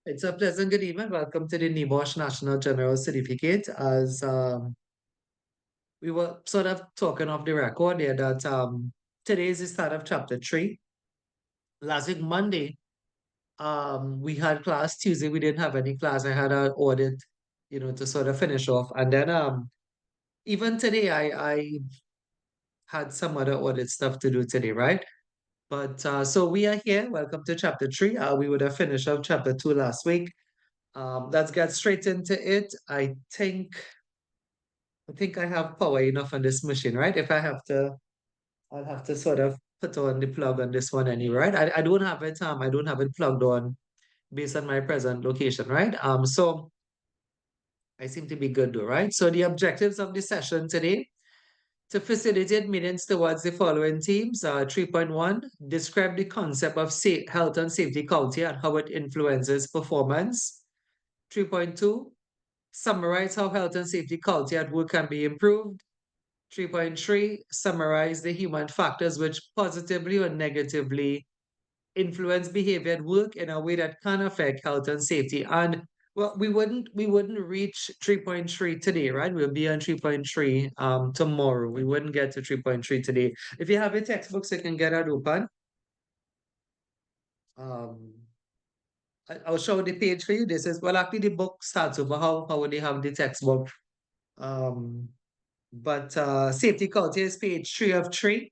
It's a pleasant good evening. Welcome to the NEBOSH National General Certificate. As we were sort of talking off the record there that today is the start of chapter 3. Last week, Monday, we had class. Tuesday, we didn't have any class. I had an audit, to sort of finish off. And then even today, I had some other audit stuff to do today, right? But so we are here. Welcome to chapter 3. We would have finished up chapter 2 last week. Let's get straight into it. I think I have power enough on this machine, right? If I have to, I'll have to sort of put on the plug on this one anyway, right? I don't have it, I don't have it plugged on based on my present location, right? So I seem to be good though, right? So the objectives of the session today, to facilitate meetings towards the following themes. 3.1, describe the concept of health and safety culture and how it influences performance. 3.2, summarize how health and safety culture at work can be improved. 3.3, summarize the human factors which positively or negatively influence behavior at work in a way that can affect health and safety. And well, we wouldn't reach 3.3 today, right? We'll be on 3.3 tomorrow. We wouldn't get to 3.3 today. If you have your textbooks, you can get that open. Um I'll show the page for you. This is well actually the book starts over. How would they have the textbook? Um but safety culture is page 3 of 3.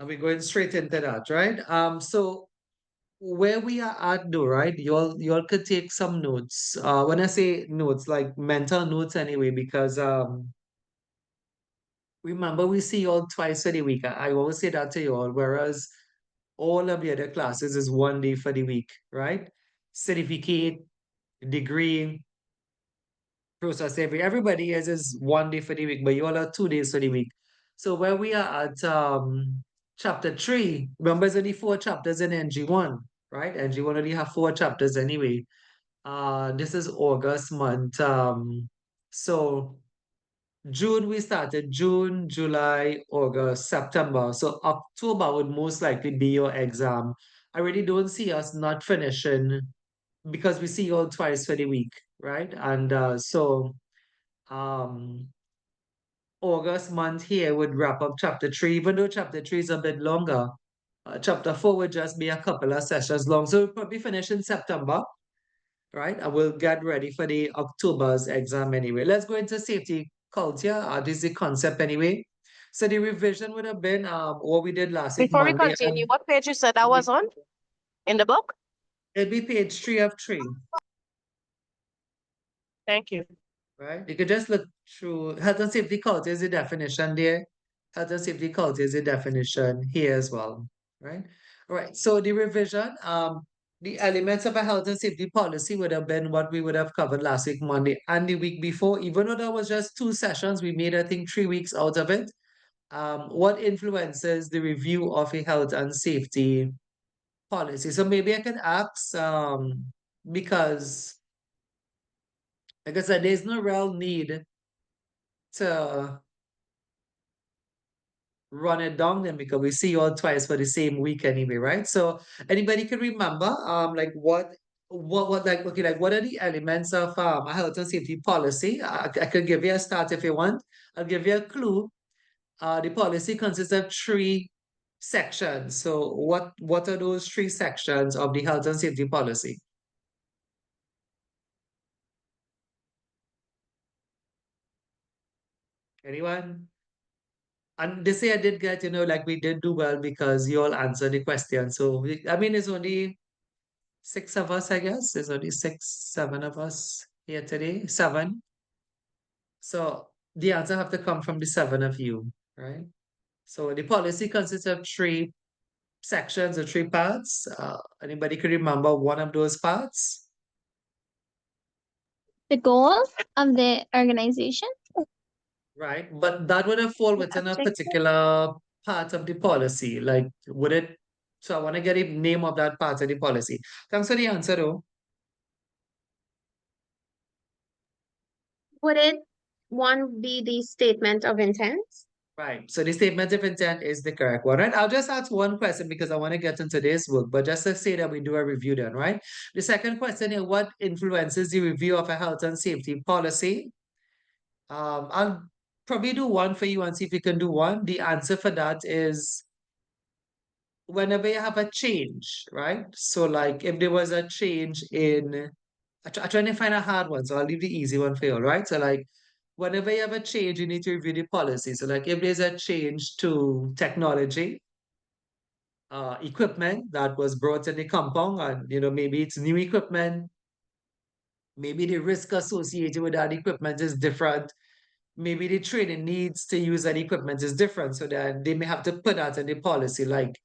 And we're going straight into that, right? So where we are at though, right? You all could take some notes. When I say notes, like mental notes anyway, because remember we see you all twice a week. I always say that to you all, whereas all of the other classes is 1 day for the week, right? Certificate, degree, process everybody is 1 day for the week, but you all are 2 days for the week. So where we are at chapter 3, remember there's only 4 chapters in NG1, right? NG1 only have 4 chapters anyway. This is August month. So June we started, June, July, August, September. So October would most likely be your exam. I really don't see us not finishing because we see you all twice for the week, right? And so um August month here would wrap up chapter 3, even though chapter 3 is a bit longer. Chapter 4 would just be a couple of sessions long. So we'll probably finish in September, right? And we'll get ready for the October's exam anyway. Let's go into safety culture. This is the concept anyway. So the revision would have been what we did last week, Before we Monday, continue, and what page you said that was on in the book? it'll be page 3 of 3. Thank you. Right? You could just look through health and safety culture is the definition there. Health and safety culture is the definition here as well. Right? All right. So the revision, the elements of a health and safety policy would have been what we would have covered last week, Monday, and the week before. Even though that was just 2 sessions, we made, I think, 3 weeks out of it. What influences the review of a health and safety policy? So maybe I can ask, because like I said, there's no real need to run it down then because we see you all twice for the same week anyway, right? So anybody can remember like what like okay, like what are the elements of a health and safety policy? I could give you a start if you want. I'll give you a clue. The policy consists of 3 sections. So what are those 3 sections of the health and safety policy? Anyone? And this year I did get, like we did do well because you all answered the question. So I mean, it's only 6 of us, I guess. There's only 7 of us here today. 7. So the answer have to come from the 7 of you, right? So the policy consists of 3 sections or 3 parts. Anybody could remember one of those parts? The goals of the organization. Right. But that would have fall within a Objective. particular part of the policy. Like, would it? So I want to get the name of that part of the policy. Thanks for the answer, though. Would it one be the statement of intent? Right. So the statement of intent is the correct one, right? I'll just ask one question because I want to get into this book, but just to say that we do a review then, right? The second question is what influences the review of a health and safety policy? I'll probably do one for you and see if you can do one. The answer for that is whenever you have a change, right? So like if there was a change in, I'm trying to find a hard one, so I'll leave the easy one for you, right? So like whenever you have a change, you need to review the policy. So like if there's a change to technology, equipment that was brought in the compound, and maybe it's new equipment, maybe the risk associated with that equipment is different. Maybe the training needs to use that equipment is different. So then they may have to put that in the policy, like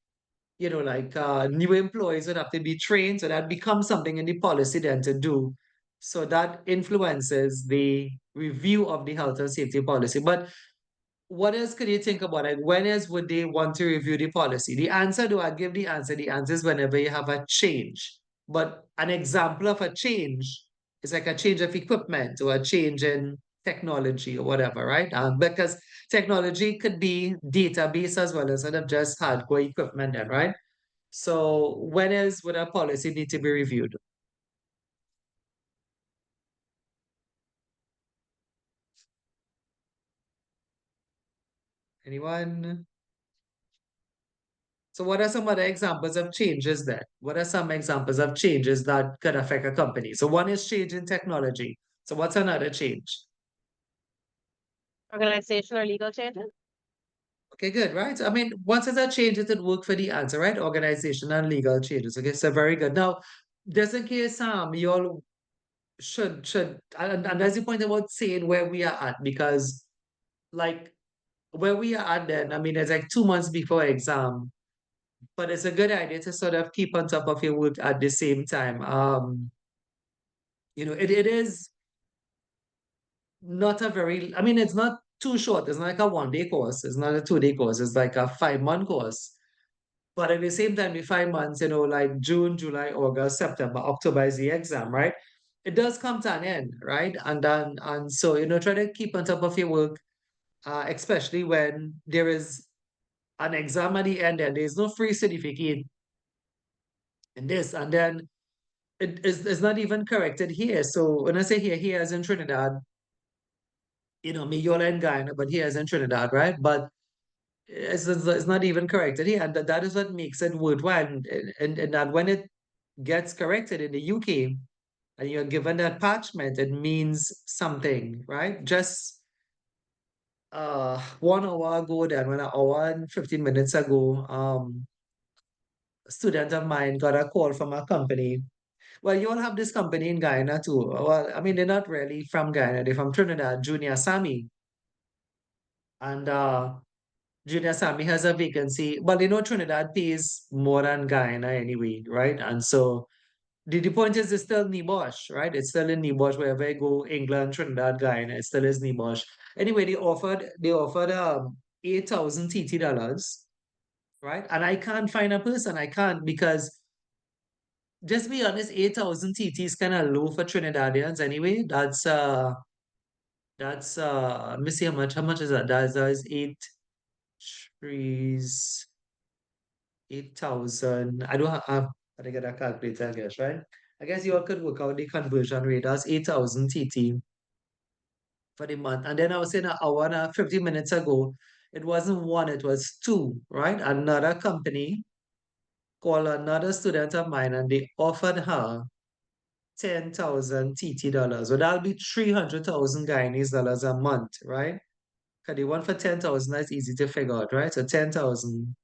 new employees would have to be trained, so that becomes something in the policy then to do. So that influences the review of the health and safety policy. But what else could you think about it? When else would they want to review the policy? The answer, do I give the answer? The answer is whenever you have a change. But an example of a change is like a change of equipment or a change in technology or whatever, right? Because technology could be database as well instead of just hardcore equipment then, right? So when else would a policy need to be reviewed? Anyone? So what are some other examples of changes then? What are some examples of changes that could affect a company? So one is change in technology. So what's another change? Organization or legal changes? Okay, good, right? I mean, once it's a change, it would work for the answer, right? Organization and legal changes. Okay, so very good. Now, just in case you all should and that's the point about saying where we are at, because like where we are at then, I mean, it's like 2 months before exam, but it's a good idea to sort of keep on top of your work at the same time. It is not a very, I mean, it's not too short. It's not like a 1 day course. It's not a 2 day course. It's like a 5 month course. But at the same time, the 5 months, like June, July, August, September, October is the exam, right? It does come to an end, right? And so, try to keep on top of your work, especially when there is an exam at the end and there's no free certificate in this. And then it's not even corrected here. So when I say here is in Trinidad, me, Yola and Guyana, but here is in Trinidad, right? But it's not even corrected here. And that is what makes it worthwhile. And that when it gets corrected in the UK and you're given that parchment, it means something, right? Just 1 hour ago, then 1 hour and 15 minutes ago, a student of mine got a call from a company. Well, you all have this company in Guyana too. Well, I mean, they're not really from Guyana, they're from Trinidad, Junior Sammy. And Junior Sammy has a vacancy. Well, Trinidad pays more than Guyana anyway, right? And so the point is it's still Nibosh, right? It's still in Nibosh wherever I go, England, Trinidad, Guyana, it still is Nibosh. Anyway, they offered 8,000 TT dollars, right? And I can't find a person. I can't because just be honest, 8,000 TT is kind of low for Trinidadians anyway. Let me see how much is that? That's eight trees, 8,000. I don't have I get a calculator, I guess, right? I guess you all could work out the conversion rate. That's 8,000 TT for the month. And then I was saying an hour and 50 minutes ago, it wasn't one, it was two, right? Another company called another student of mine and they offered her 10,000 TT dollars. So that'll be 300,000 Guyanese dollars a month, right? Because the one for 10,000, that's easy to figure out, right? So 10,000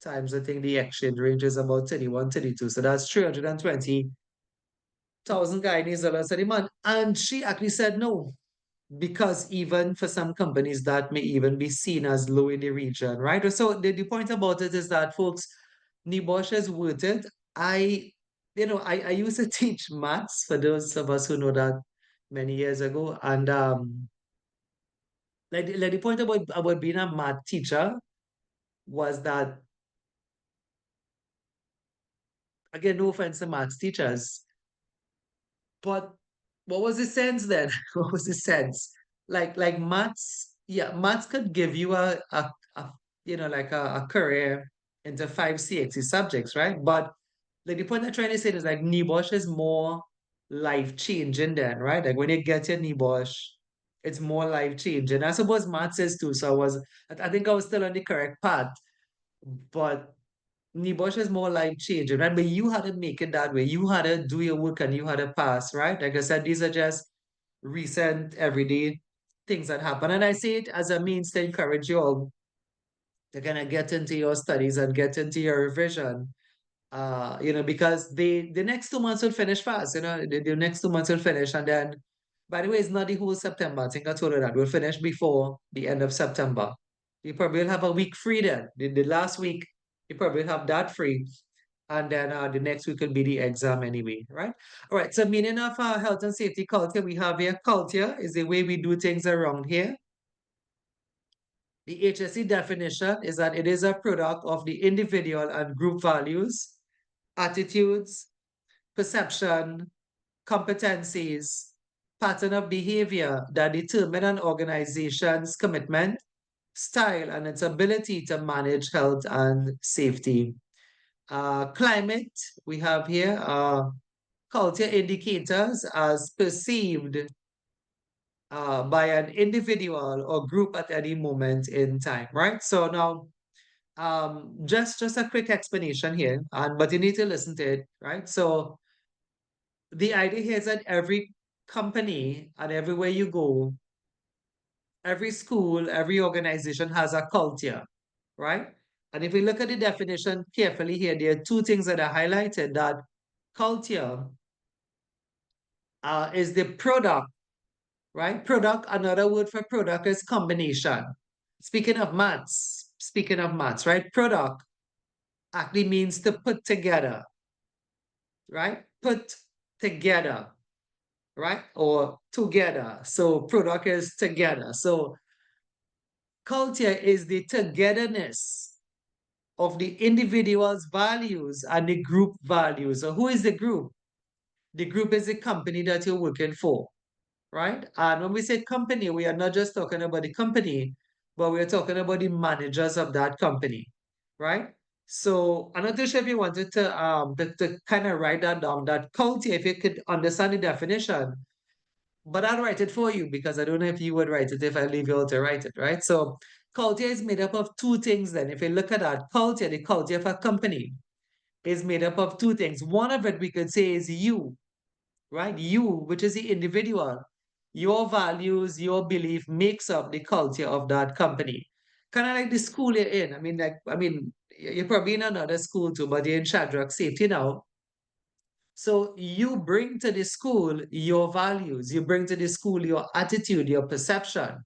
times, I think the exchange range is about 31, 32. So that's 320,000 Guyanese dollars a month. And she actually said no, because even for some companies, that may even be seen as low in the region, right? So the point about it is that, folks, Nibosh is worth it. I used to teach maths for those of us who know that many years ago. And like the point about being a math teacher was that, again, no offense to maths teachers, but what was the sense then? What was the sense? Like maths, yeah, maths could give you a like a career into 5 CXC subjects, right? But like the point I'm trying to say is like NEBOSH is more life changing then, right? Like when you get your NEBOSH, it's more life changing. I suppose maths is too. So I think I was still on the correct path, but NEBOSH is more life changing, right? But you had to make it that way. You had to do your work and you had to pass, right? Like I said, these are just recent everyday things that happen. And I say it as a means to encourage you all to kind of get into your studies and get into your revision. Because the next 2 months will finish fast, the next 2 months will finish. And then, by the way, it's not the whole September. I think I told you that. We'll finish before the end of September. You probably will have a week free then. The last week, you probably have that free. And then the next week will be the exam anyway, right? All right. So meaning of health and safety culture, we have here culture is the way we do things around here. The HSE definition is that it is a product of the individual and group values, attitudes, perception, competencies, pattern of behavior that determine an organization's commitment, style, and its ability to manage health and safety. Climate, we have here culture indicators as perceived by an individual or group at any moment in time, right? So now, just a quick explanation here, and but you need to listen to it, right? So the idea here is that every company and everywhere you go, every school, every organization has a culture, right? And if we look at the definition carefully here, there are two things that are highlighted that culture is the product, right? Product, another word for product is combination. Speaking of maths, right? Product actually means to put together, right? Put together, right? Or together. So product is together. So culture is the togetherness of the individual's values and the group values. So who is the group? The group is the company that you're working for, right? And when we say company, we are not just talking about the company, but we're talking about the managers of that company, right? So I'm not too sure if you wanted to kind of write that down, that culture, if you could understand the definition, but I'll write it for you because I don't know if you would write it if I leave you all to write it, right? So culture is made up of two things then. If you look at that culture, the culture of a company is made up of two things. One of it we could say is you, right? You, which is the individual. Your values, your belief makes up the culture of that company. Kind of like the school you're in. You're probably in another school too, but you're in Shadrach Safety now. So you bring to the school your values, you bring to the school your attitude, your perception,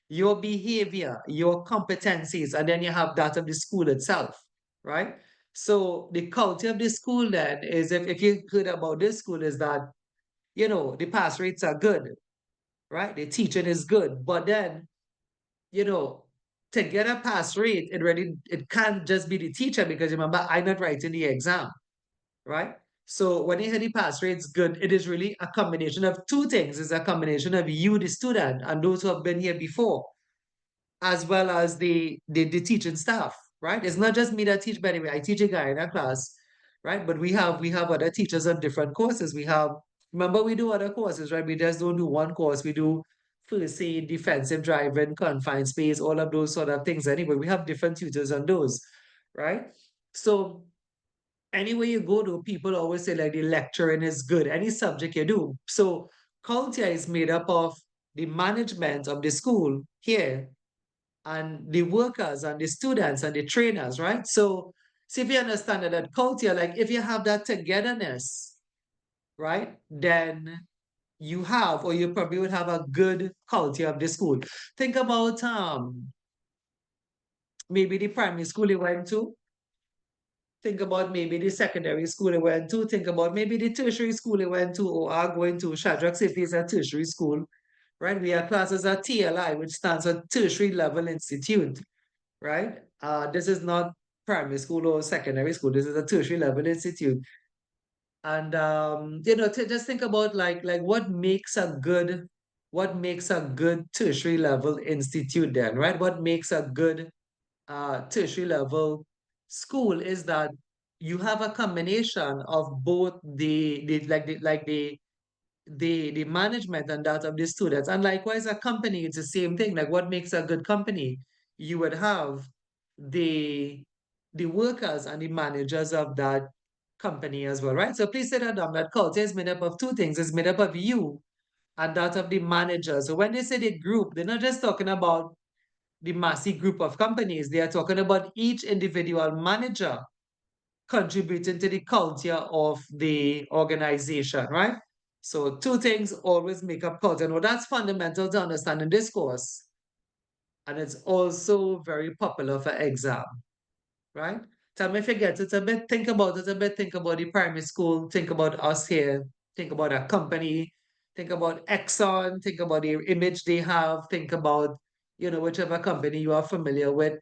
your behavior, your competencies, and then you have that of the school itself, right? So the culture of the school then is if you heard about this school is that, the pass rates are good, right? The teaching is good, but then, you know, to get a pass rate, it can't just be the teacher because remember, I'm not writing the exam, right? So when you hear the pass rate's good, it is really a combination of two things. It's a combination of you, the student, and those who have been here before, as well as the teaching staff, right? It's not just me that teach, by the way. I teach a guy in a class, right? But we have other teachers on different courses. Remember, we do other courses, right? We just don't do one course. We do first aid, defensive driving, confined space, all of those sort of things. Anyway, we have different tutors on those, right? So anywhere you go to, people always say like the lecturing is good, any subject you do. So culture is made up of the management of the school here and the workers and the students and the trainers, right? So see if you understand that culture, like if you have that togetherness, right, then you have, or you probably would have a good culture of the school. Think about maybe the primary school you went to. Think about maybe the secondary school they went to. Think about maybe the tertiary school they went to or are going to. Shadrach Safety is a tertiary school, right? We have classes at TLI, which stands for Tertiary Level Institute, right? This is not primary school or secondary school. This is a tertiary level institute. And to just think about like what makes a good tertiary level institute then, right? What makes a good tertiary level school is that you have a combination of both the management and that of the students. And likewise, a company, it's the same thing. Like what makes a good company? You would have the the workers and the managers of that company as well, right? So please say that down. That culture is made up of two things. It's made up of you and that of the manager. So when they say the group, they're not just talking about the massive group of companies. They are talking about each individual manager contributing to the culture of the organization, right? So two things always make up culture. Now that's fundamental to understanding this course. And it's also very popular for exam, right? Tell me if you get it a bit, think about it a bit, think about the primary school, think about us here, think about a company, think about Exxon, think about the image they have, think about, whichever company you are familiar with.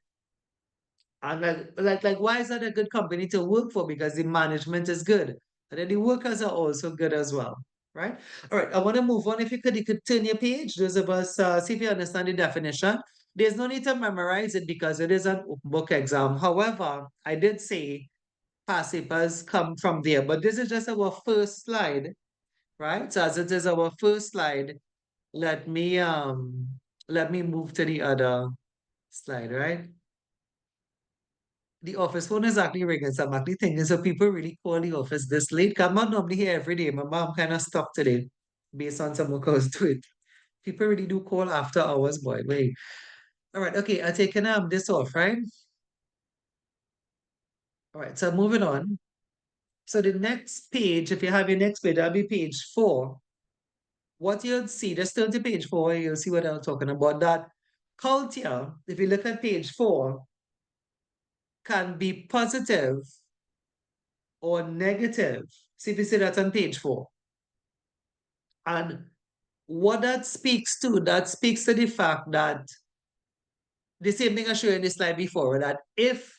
And why is that a good company to work for? Because the management is good. And then the workers are also good as well. Right? All right, I want to move on. If you could turn your page, those of us, see if you understand the definition. There's no need to memorize it because it is an open book exam. However, I did say past papers come from there, but this is just our first slide, right? So as it is our first slide, let me move to the other slide, right? The office phone is actually ringing, so I'm actually thinking, so people really call the office this late? I'm not normally here every day. My mom kind of stopped today based on some work I was doing. People really do call after hours, boy. Wait. All right, okay, I'm taking this off, right? All right, so moving on. So the next page, if you have your next page, that'll be page 4. What you'll see, just turn to page 4, you'll see what I'm talking about. That culture, if you look at page 4, can be positive or negative. See if you see that on page 4. And what that speaks to the fact that the same thing I showed you in the slide before, that if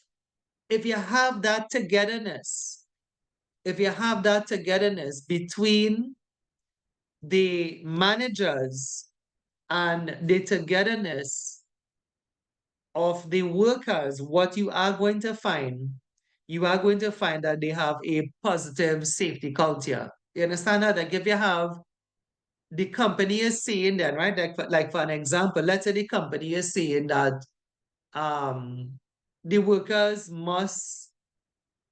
you have that togetherness, between the managers and the togetherness of the workers, what you are going to find that they have a positive safety culture. You understand that? Like if you have the company is saying then, right? Like for an example, let's say the company is saying that um the workers must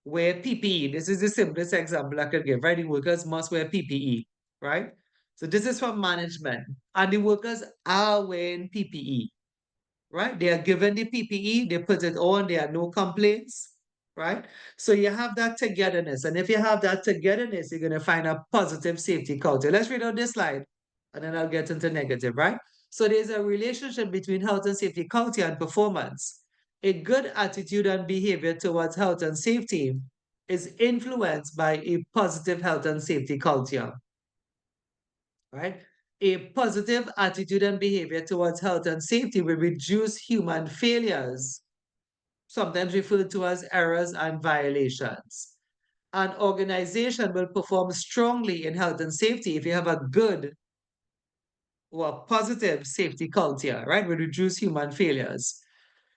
wear PPE. This is the simplest example I could give, right? The workers must wear PPE, right? So this is from management, and the workers are wearing PPE, right? They are given the PPE, they put it on, there are no complaints, right? So you have that togetherness. And if you have that togetherness, you're going to find a positive safety culture. Let's read out this slide and then I'll get into negative, right? So there's a relationship between health and safety culture and performance. A good attitude and behavior towards health and safety is influenced by a positive health and safety culture, right? A positive attitude and behavior towards health and safety will reduce human failures, sometimes referred to as errors and violations. An organization will perform strongly in health and safety if you have a good or a positive safety culture, right? Will reduce human failures.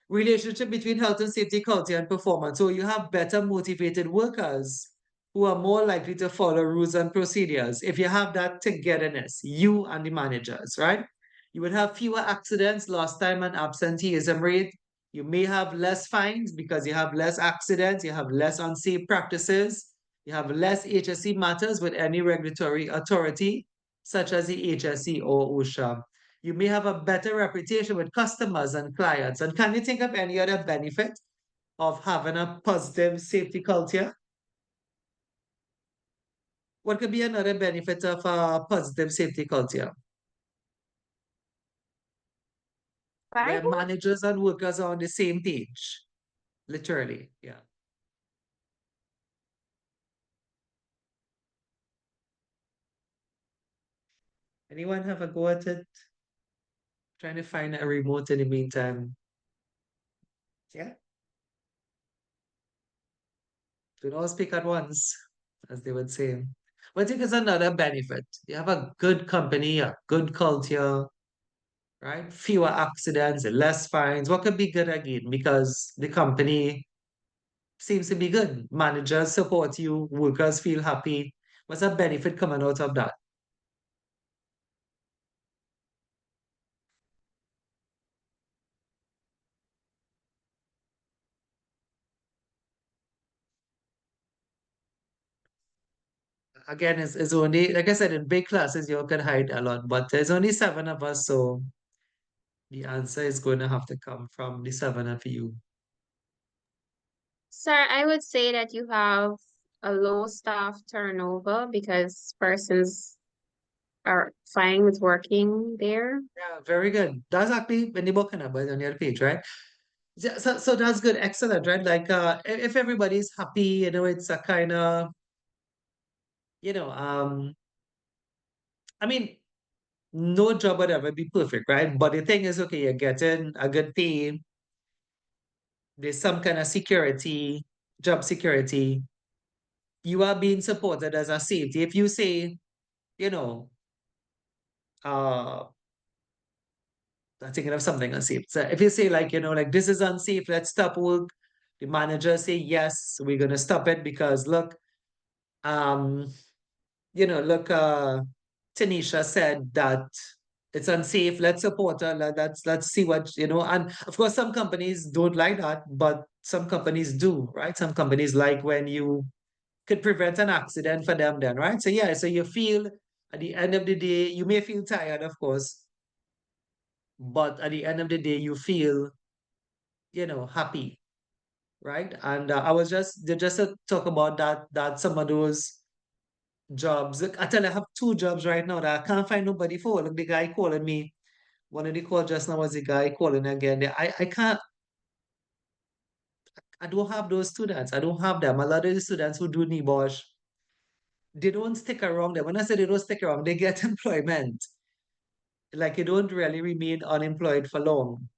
Relationship between health and safety culture and performance. So you have better motivated workers who are more likely to follow rules and procedures. If you have that togetherness, you and the managers, right? You would have fewer accidents, lost time and absenteeism rate. You may have less fines because you have less accidents, you have less unsafe practices, you have less HSE matters with any regulatory authority, such as the HSE or OSHA. You may have a better reputation with customers and clients. And can you think of any other benefit of having a positive safety culture? What could be another benefit of a positive safety culture? Where Fine. managers and workers are on the same page. Literally, yeah. Anyone have a go at it? Trying to find a remote in the meantime. Yeah. Don't all speak at once, as they would say. But I think it's another benefit. You have a good company, a good culture, right? Fewer accidents, less fines. What could be good again? Because the company seems to be good. Managers support you, workers feel happy. What's a benefit coming out of that? Again, it's only, like I said, in big classes, you can hide a lot, but there's only seven of us, so the answer is going to have to come from the seven of you. Sir, I would say that you have a low staff turnover because persons are fine with working there. Yeah, very good. That's actually in the book number on your page, right? Yeah, so that's good, excellent, right? Like if everybody's happy, it's a kind of, you know, I mean, no job would ever be perfect, right? But the thing is, okay, you're getting a good pay, there's some kind of security, job security, you are being supported as a safety. If you say, you know, uh I'm thinking of something unsafe. So if you say like, like this is unsafe, let's stop work. The manager say, yes, we're gonna stop it because look, um, look, Tanisha said that it's unsafe. Let's support her. Let's see what, and of course some companies don't like that, but some companies do, right? Some companies like when you could prevent an accident for them then, right? So yeah, so you feel at the end of the day, you may feel tired, of course, but at the end of the day, you feel, happy, right? And I was just to talk about that some of those jobs. Look, I tell you, I have two jobs right now that I can't find nobody for. Look, the guy calling me. One of the call just now was the guy calling again. I can't. I don't have those students. I don't have them. A lot of the students who do NEBOSH, they don't stick around there. When I say they don't stick around, they get employment. Like you don't really remain unemployed for long,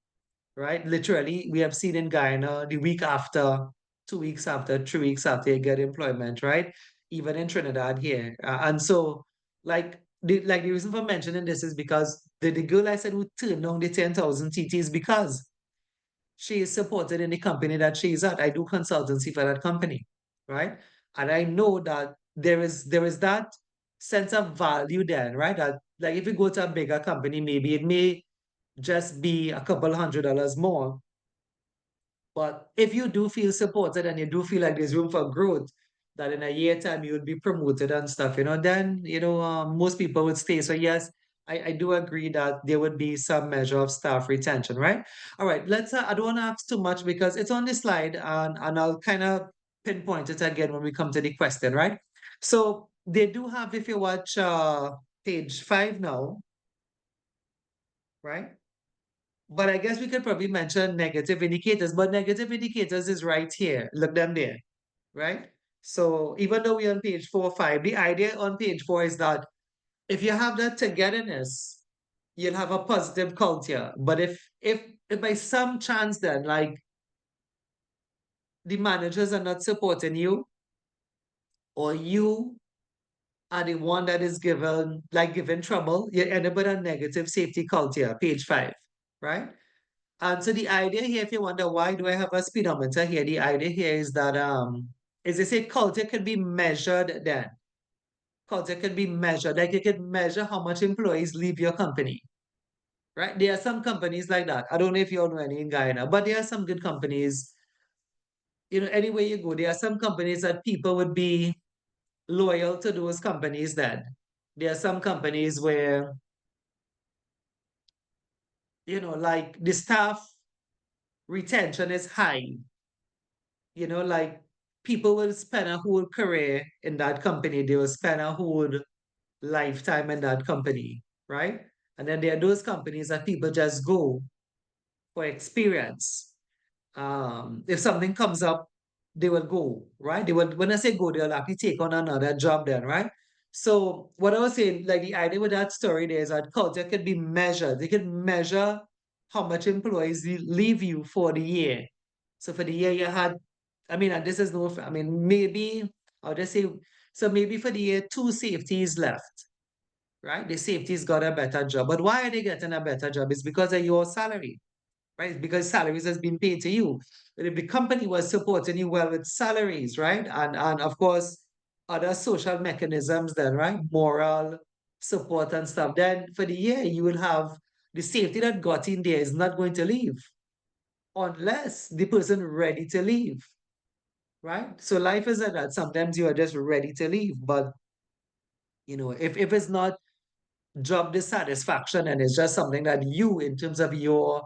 right? Literally, we have seen in Guyana the week after, 2 weeks after, 3 weeks after you get employment, right? Even in Trinidad here. And so, like the reason for mentioning this is because the girl I said who turned down the 10,000 TTs because she is supported in the company that she's at. I do consultancy for that company, right? And I know that there is that sense of value there, right? That like if you go to a bigger company, maybe it may just be a couple $100 more. But if you do feel supported and you do feel like there's room for growth, that in a year time you would be promoted and stuff, then most people would stay. So yes, I do agree that there would be some measure of staff retention, right? All right, let's. I don't want to ask too much because it's on the slide, and I'll kind of pinpoint it again when we come to the question, right? So they do have, if you watch page 5 now, right? But I guess we could probably mention negative indicators, but negative indicators is right here. Look them there, right? So even though we're on page 4, 5, the idea on page 4 is that if you have that togetherness, you'll have a positive culture. But if by some chance then like the managers are not supporting you, or you are the one that is given trouble, you end up with a negative safety culture, page 5, right? And so the idea here, if you wonder why do I have a speedometer here, the idea here is that is they say culture can be measured then. Culture can be measured. Like you can measure how much employees leave your company. Right? There are some companies like that. I don't know if you all know any in Guyana, but there are some good companies. Anywhere you go, there are some companies that people would be loyal to those companies then. There are some companies where, like the staff retention is high. Like people will spend a whole career in that company, they will spend a whole lifetime in that company, right? And then there are those companies that people just go for experience. If something comes up, they will go, right? They will, when I say go, they'll actually take on another job then, right? So what I was saying, like the idea with that story there is that culture can be measured. They can measure how much employees leave you for the year. So for the year you had, I mean, and this is no, I mean, maybe I'll just say So maybe for the year, two safeties left, right? The safeties got a better job. But why are they getting a better job? It's because of your salary, right? It's because salaries has been paid to you. But if the company was supporting you well with salaries, right? And of course, other social mechanisms then, right? Moral support and stuff. Then for the year, you will have the safety that got in there is not going to leave unless the person ready to leave, right? So life is like that. Sometimes you are just ready to leave, but if it's not job dissatisfaction and it's just something that you, in terms of your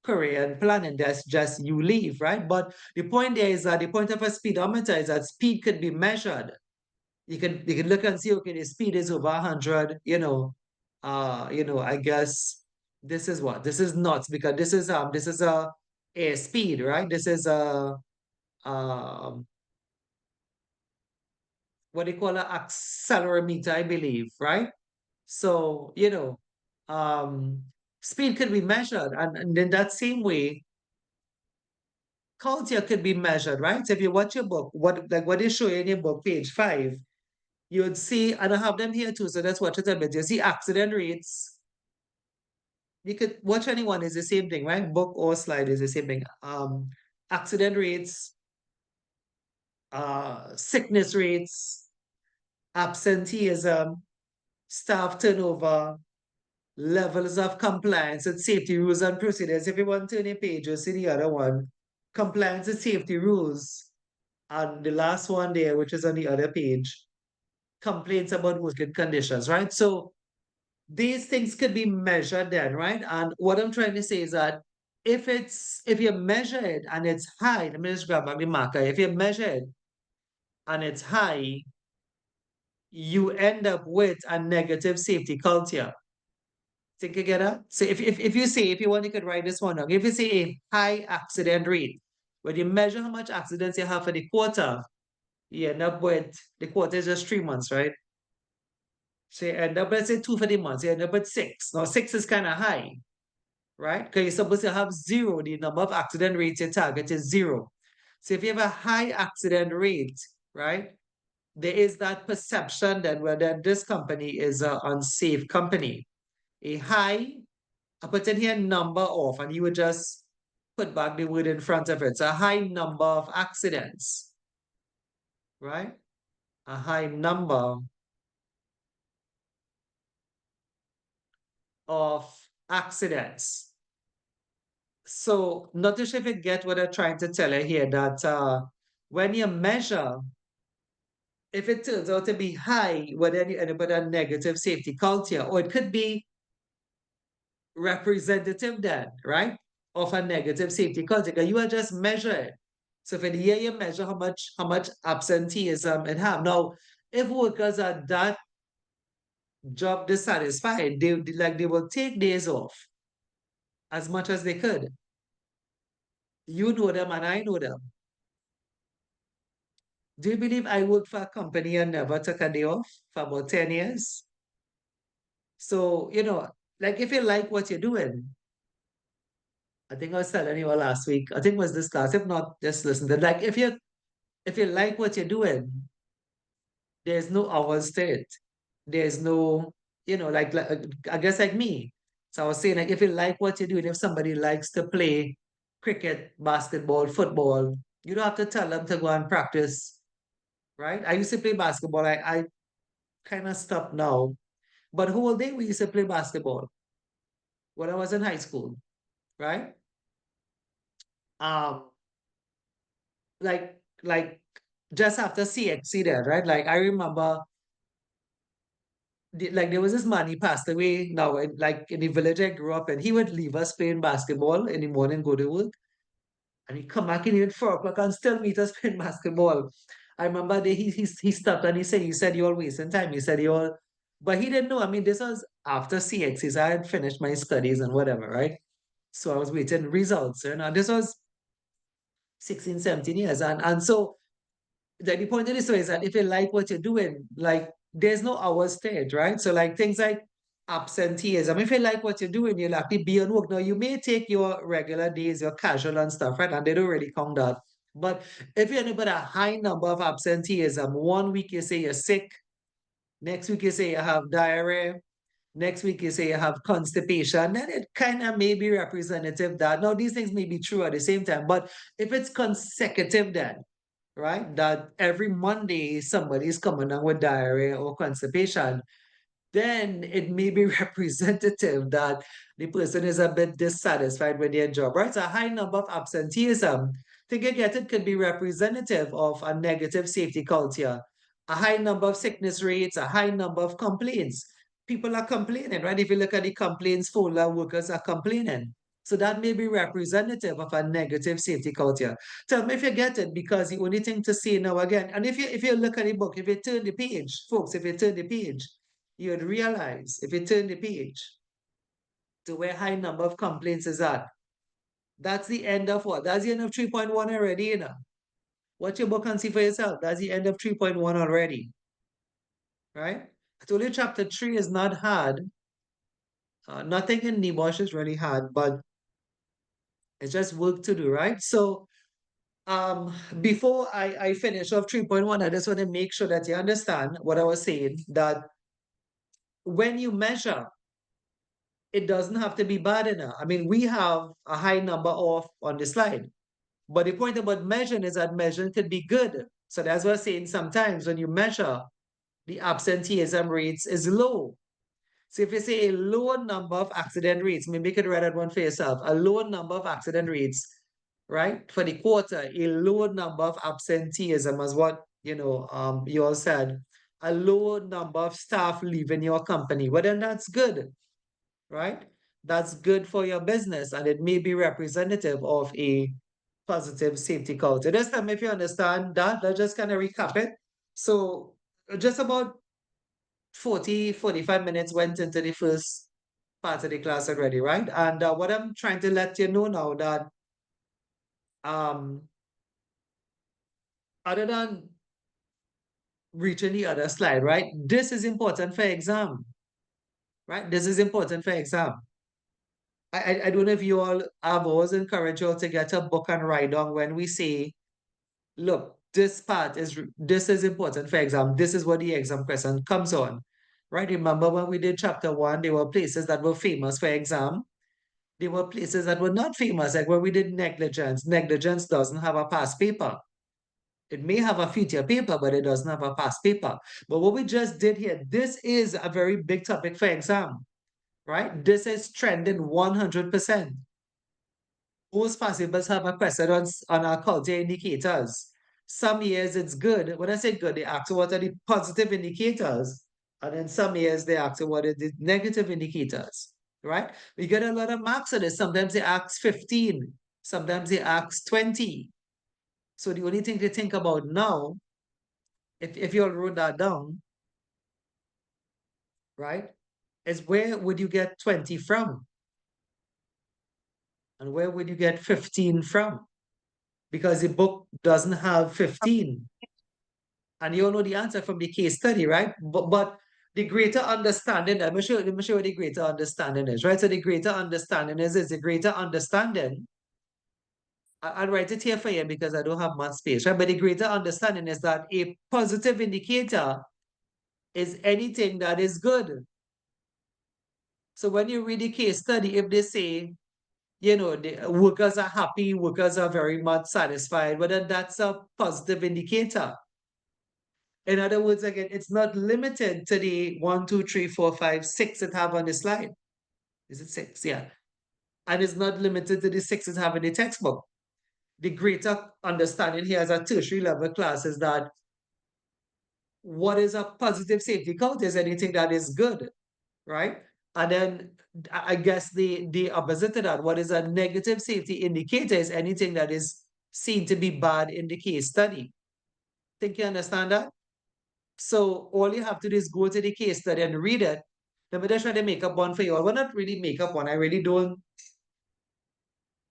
career and planning, that's just you leave, right? But the point there is that the point of a speedometer is that speed could be measured. You can look and see, okay, the speed is over 100, I guess this is what? This is nuts because this is a speed, right? This is a um what they call an accelerometer, I believe, right? So, speed could be measured. And in that same way, culture could be measured, right? So if you watch your book, what they show you in your book, page 5, you would see, and I have them here too, so let's watch it a bit. You see accident rates. You could watch anyone, is the same thing, right? Book or slide is the same thing. Accident rates, sickness rates, absenteeism, staff turnover, levels of compliance with safety rules and procedures. If you want to turn a page, you see the other one, compliance with safety rules. And the last one there, which is on the other page, complaints about working conditions, right? So these things could be measured then, right? And what I'm trying to say is that if you measure it and it's high, let me just grab back the marker. If you measure it and it's high, you end up with a negative safety culture. Think you get that? So if you say, if you want, you could write this one down. If you say a high accident rate, when you measure how much accidents you have for the quarter, you end up with the quarter is just 3 months, right? So you end up, let's say 2 for the months, you end up with 6. Now 6 is kind of high, right? Because you're supposed to have 0. The number of accident rates you target is 0. So if you have a high accident rate, right? There is that perception that whether this company is an unsafe company. A high, I put in here number of, and you would just put back the word in front of it. It's a high number of accidents, right? A high number of accidents. So not sure if you get what I'm trying to tell you here, that when you measure, if it turns out to be high, well, then you end up with a negative safety culture, or it could be representative then, right, of a negative safety culture. Because you are just measuring. So for the year you measure how much absenteeism it have. Now, if workers are that job dissatisfied, they will take days off as much as they could. You know them and I know them. Do you believe I worked for a company and never took a day off for about 10 years? So, like if you like what you're doing, I think I was telling you all last week, I think it was this class. If not, just listen to it. Like if you like what you're doing, there's no hours to it. There's no, like I guess like me. So I was saying, like, if you like what you're doing, if somebody likes to play cricket, basketball, football, you don't have to tell them to go and practice, right? I used to play basketball. I kind of stopped now. But whole day we used to play basketball when I was in high school, right? Um, like just after CXC there, right? Like I remember like there was this man, he passed away now, like in the village I grew up in. He would leave us playing basketball in the morning, go to work, and he'd come back in at 4 o'clock and still meet us playing basketball. I remember he stopped and he said, "You're wasting time." He said, "You're," but he didn't know. I mean, this was after CXs. I had finished my studies and whatever, right? So I was waiting results, this was 16, 17 years. And so the point of this is that if you like what you're doing, like there's no hours to it, right? So like things like absenteeism, if you like what you're doing, you'll actually be on work. Now you may take your regular days, your casual and stuff, right? And they don't really count that But if you're about a high number of absenteeism, 1 week you say you're sick, next week you say you have diarrhea, next week you say you have constipation, then it kind of may be representative that now these things may be true at the same time, but if it's consecutive then, right, that every Monday somebody's coming down with diarrhea or constipation, then it may be representative that the person is a bit dissatisfied with their job, right? So a high number of absenteeism, think again, it could be representative of a negative safety culture. A high number of sickness rates, a high number of complaints. People are complaining, right? If you look at the complaints folder, workers are complaining. So that may be representative of a negative safety culture. Tell me if you get it, because the only thing to say now again, and if you look at the book, if you turn the page, folks, if you turn the page, you'd realize if you turn the page to where high number of complaints is at, that's the end of what? That's the end of 3.1 already, you know. Watch your book and see for yourself. That's the end of 3.1 already. Right? I told you chapter 3 is not hard. Nothing in NEBOSH is really hard, but it's just work to do, right? So before I finish off 3.1, I just want to make sure that you understand what I was saying, that when you measure, it doesn't have to be bad enough. I mean, we have a high number off on the slide, but the point about measuring is that measuring could be good. So that's what I'm saying, sometimes when you measure, the absenteeism rates is low. So if you say a low number of accident rates, maybe you could write that one for yourself, a low number of accident rates, right? For the quarter, a low number of absenteeism, as what you all said, a low number of staff leaving your company. Well, then that's good, right? That's good for your business, and it may be representative of a positive safety culture. This time, if you understand that, let's just kind of recap it. So just about 45 minutes went into the first part of the class already, right? And what I'm trying to let you know now that other than reaching the other slide, right? This is important for exam, right? This is important for exam. I don't know if you all have always encouraged you all to get a book and write down when we say, look, this is important for exam. This is what the exam question comes on, right? Remember when we did chapter 1, there were places that were famous for exam. There were places that were not famous, like when we did negligence. Negligence doesn't have a past paper. It may have a future paper, but it doesn't have a past paper. But what we just did here, this is a very big topic for exam, right? This is trending 100%. Most passives have a question on our culture indicators. Some years it's good. When I say good, they ask what are the positive indicators. And then some years they ask what are the negative indicators, right? We get a lot of marks on this. Sometimes they ask 15, sometimes they ask 20. So the only thing to think about now, if you all wrote that down, right, is where would you get 20 from? And where would you get 15 from? Because the book doesn't have 15. And you all know the answer from the case study, right? But the greater understanding, let me show you what the greater understanding is, right? So the greater understanding is the greater understanding. I'll write it here for you because I don't have much space, right? But the greater understanding is that a positive indicator is anything that is good. So when you read the case study, if they say, the workers are happy, workers are very much satisfied, well, then that's a positive indicator. In other words, again, it's not limited to the 1, 2, 3, 4, 5, 6 that have on the slide. Is it 6? Yeah. And it's not limited to the 6 that have in the textbook. The greater understanding here as a tertiary level class is that what is a positive safety culture is anything that is good, right? And then I guess the opposite of that, what is a negative safety indicator is anything that is seen to be bad in the case study. Think you understand that? So all you have to do is go to the case study and read it. Let me just try to make up one for you all. Well, not really make up one. I really don't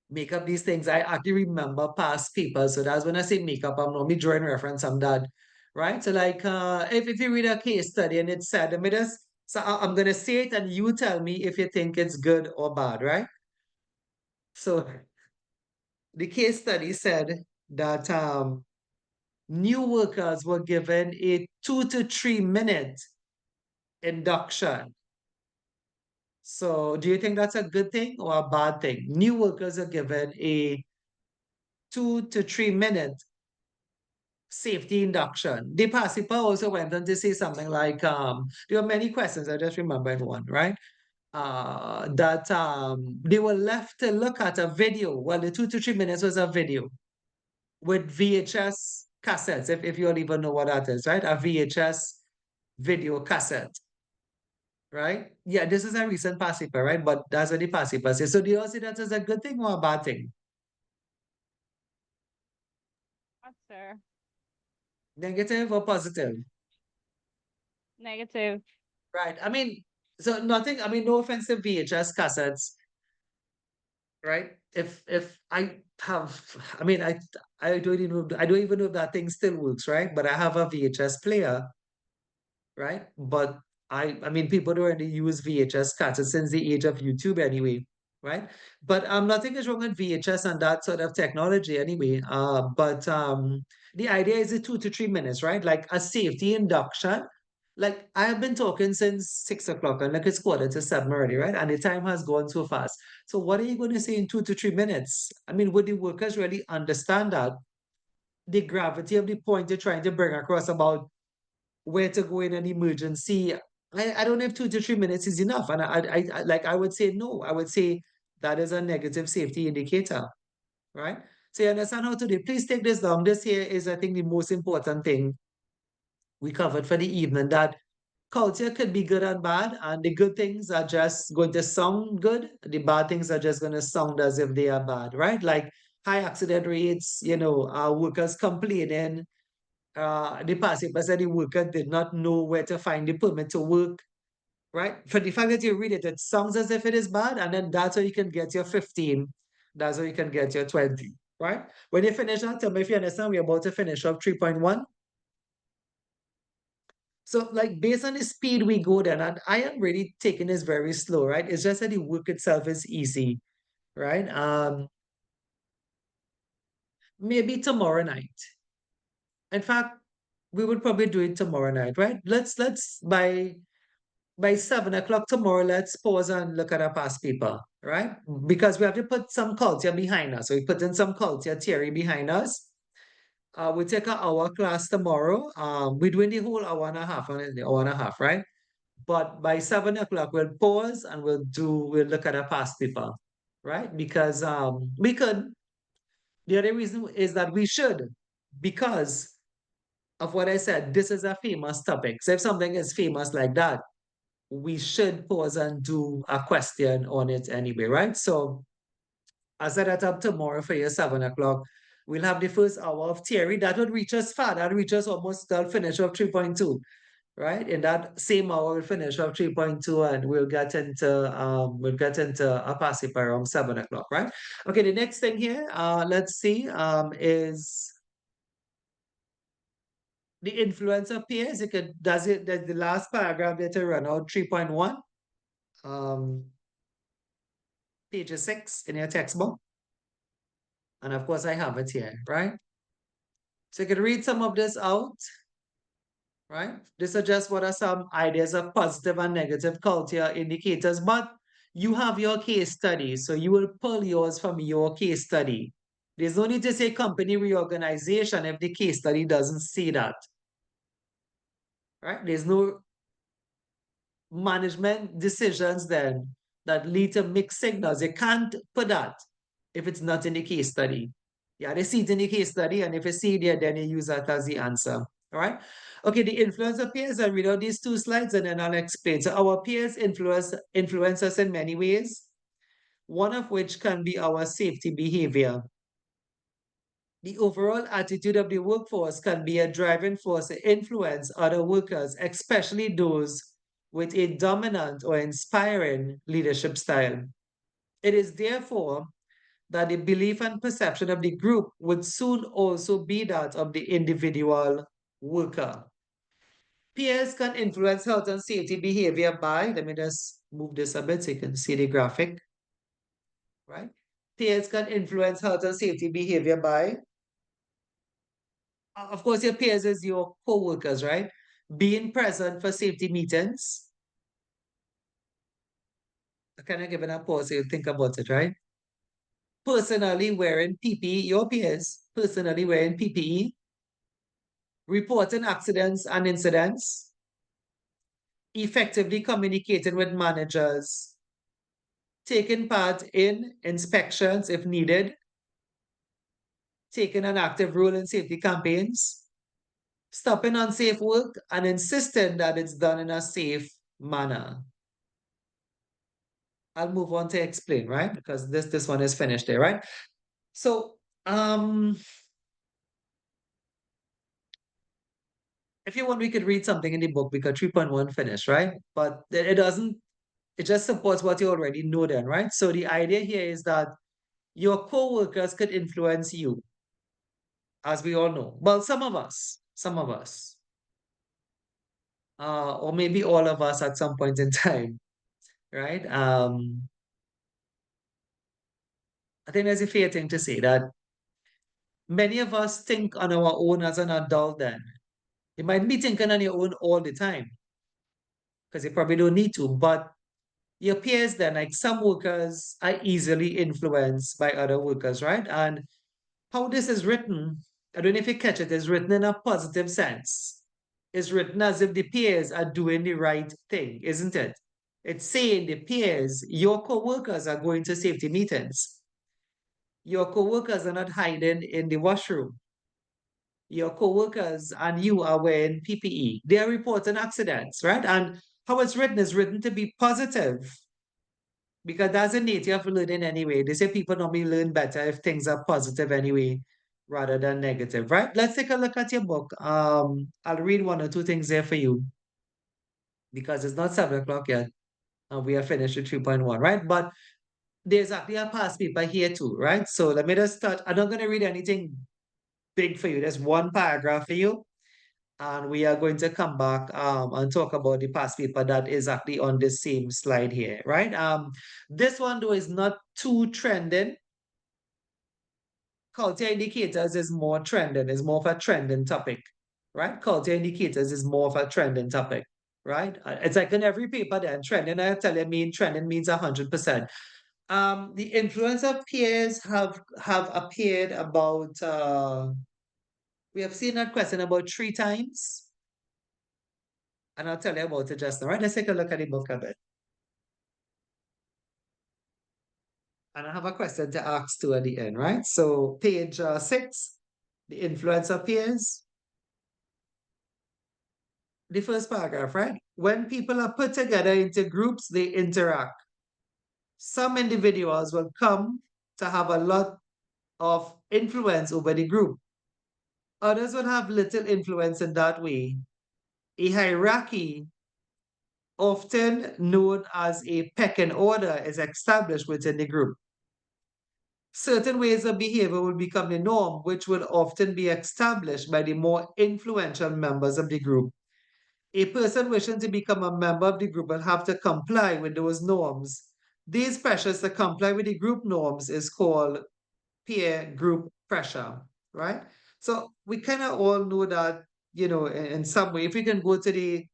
make up these things. I actually remember past papers. So that's when I say make up, I'm not me drawing reference on that. Right? So like if you read a case study and it said, let me just, so I'm gonna say it and you tell me if you think it's good or bad, right? So the case study said that new workers were given a 2 to 3 minute induction. So do you think that's a good thing or a bad thing? New workers are given a 2 to 3 minute safety induction. The participa also went on to say something like, there were many questions, I just remembered one, right? That they were left to look at a video. Well, the 2 to 3 minutes was a video with VHS cassettes, if you all even know what that is, right? A VHS video cassette, right? Yeah, this is a recent participa, right? But that's what the participa says. So do you all see that as a good thing or a bad thing? Sir. Negative or positive? Negative. Right. I mean, so nothing, I mean, no offensive VHS cassettes, right? If I have, I mean, I don't even know if that thing still works, right? But I have a VHS player, right? But I mean, people don't really use VHS cassettes since the age of YouTube anyway, right? But nothing is wrong with VHS and that sort of technology anyway. But the idea is the 2 to 3 minutes, right? Like a safety induction. Like I have been talking since 6 o'clock and like it's 7:15 already, right? And the time has gone so fast. So what are you going to say in 2 to 3 minutes? I mean, would the workers really understand that? The gravity of the point you're trying to bring across about where to go in an emergency. I don't know if 2 to 3 minutes is enough. And I would say no. I would say that is a negative safety indicator, right? So you understand how to do. Please take this down. This here is, I think, the most important thing we covered for the evening, that culture could be good and bad, and the good things are just going to sound good. The bad things are just going to sound as if they are bad, right? Like high accident rates, workers complaining, the participa said the worker did not know where to find the permit to work, right? For the fact that you read it, it sounds as if it is bad, and then that's how you can get your 15. That's how you can get your 20, right? When you finish that, tell me if you understand, we're about to finish up 3.1. So, like, based on the speed we go then, and I am really taking this very slow, right? It's just that the work itself is easy, right? Maybe tomorrow night. In fact, we would probably do it tomorrow night, right? Let's by 7 o'clock tomorrow, let's pause and look at our past paper, right? Because we have to put some culture behind us. So we put in some culture theory behind us. We take an hour class tomorrow. We're doing the whole hour and a half, right? But by 7 o'clock, we'll pause and we'll look at a past paper, right? Because we could. The other reason is that we should, because of what I said, this is a famous topic. So if something is famous like that, we should pause and do a question on it anyway, right? So I set that up tomorrow for you, 7 o'clock. We'll have the first hour of theory. That would reach us far. That reach us almost till finish of 3.2, right? In that same hour, we'll finish of 3.2 and we'll get into a passive around 7 o'clock, right? Okay, the next thing here, let's see, is the influence of peers. Does the last paragraph there to run out 3.1? Page 6 in your textbook. And of course, I have it here, right? So you can read some of this out, right? These are just what are some ideas of positive and negative culture indicators, but you have your case study, so you will pull yours from your case study. There's no need to say company reorganization if the case study doesn't say that, right? There's no management decisions then that lead to mixed signals. You can't put that if it's not in the case study. Yeah, they see it in the case study, and if you see it there, then you use that as the answer. All right. Okay, the influence of peers. I'll read out these 2 slides and then I'll explain. So our peers influence us in many ways, one of which can be our safety behavior. The overall attitude of the workforce can be a driving force to influence other workers, especially those with a dominant or inspiring leadership style. It is therefore that the belief and perception of the group would soon also be that of the individual worker. Peers can influence health and safety behavior by, let me just move this a bit so you can see the graphic, right? Peers can influence health and safety behavior by Of course, your peers is your co-workers, right? Being present for safety meetings. Can I give it a pause so you think about it, right? Personally wearing PPE, your peers personally wearing PPE, reporting accidents and incidents, effectively communicating with managers, taking part in inspections if needed, taking an active role in safety campaigns, stopping unsafe work, and insisting that it's done in a safe manner. I'll move on to explain, right? Because this one is finished there, right? So, if you want, we could read something in the book because 3.1 finished, right? But it doesn't, it just supports what you already know then, right? So the idea here is that your co-workers could influence you, as we all know. Well, some of us, or maybe all of us at some point in time, right? I think there's a fair thing to say that many of us think on our own as an adult then. You might be thinking on your own all the time because you probably don't need to, but it appears that like some workers are easily influenced by other workers, right? And how this is written, I don't know if you catch it, is written in a positive sense. It's written as if the peers are doing the right thing, isn't it? It's saying the peers, your co-workers are going to safety meetings. Your co-workers are not hiding in the washroom. Your co-workers and you are wearing PPE. They are reporting accidents, right? And how it's written is written to be positive because that's the nature of learning anyway. They say people normally learn better if things are positive anyway, rather than negative, right? Let's take a look at your book. I'll read one or two things there for you because it's not 7 o'clock yet. And we are finished with 3.1, right? But there's actually a past paper here too, right? So let me just start. I'm not going to read anything big for you. There's one paragraph for you. And we are going to come back and talk about the past paper that is actually on the same slide here, right? This one though is not too trending. Culture indicators is more trending, is more of a trending topic, right? Culture indicators is more of a trending topic, right? It's like in every paper then, trending, I tell you, trending means 100%. The influence of peers have appeared about, we have seen that question about 3 times. And I'll tell you about it just now, right? Let's take a look at the book a bit. And I have a question to ask too at the end, right? So page 6, the influence of peers. The first paragraph, right? When people are put together into groups, they interact. Some individuals will come to have a lot of influence over the group. Others will have little influence in that way. A hierarchy, often known as a pecking order, is established within the group. Certain ways of behavior will become the norm, which will often be established by the more influential members of the group. A person wishing to become a member of the group will have to comply with those norms. These pressures to comply with the group norms is called peer group pressure, right? So we kind of all know that, in some way, if we can go to the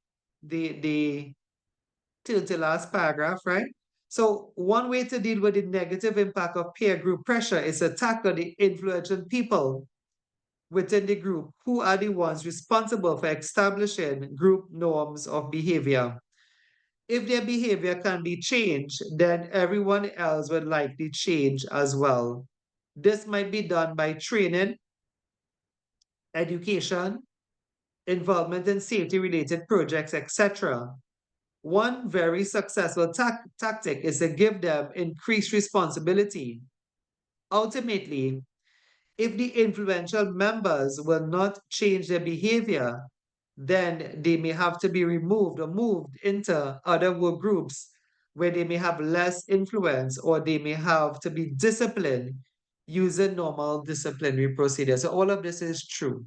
to the last paragraph, right? So one way to deal with the negative impact of peer group pressure is to tackle the influential people within the group who are the ones responsible for establishing group norms of behavior. If their behavior can be changed, then everyone else would likely change as well. This might be done by training, education, involvement in safety-related projects, etc. One very successful tactic is to give them increased responsibility. Ultimately, if the influential members will not change their behavior, then they may have to be removed or moved into other work groups where they may have less influence or they may have to be disciplined using normal disciplinary procedures. So all of this is true.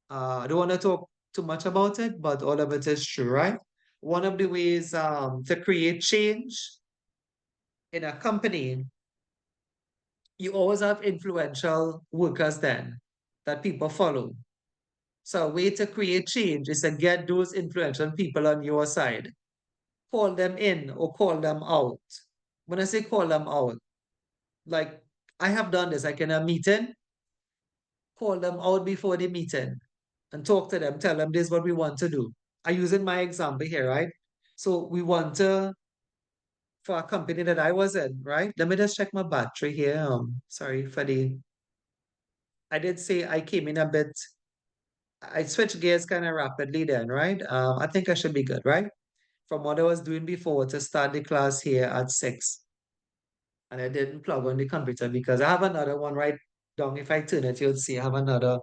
I don't want to talk too much about it, but all of it is true, right? One of the ways to create change in a company, you always have influential workers then. that people follow. So a way to create change is to get those influential people on your side. Call them in or call them out. When I say call them out, like I have done this, like in a meeting, call them out before the meeting and talk to them, tell them this is what we want to do. I'm using my example here, right? So we want to, for a company that I was in, right? Let me just check my battery here. Sorry for I did say I came in a bit, I switched gears kind of rapidly then, right? I think I should be good, right? From what I was doing before to start the class here at 6. And I didn't plug on the computer because I have another one right down. If I turn it, you'll see I have another.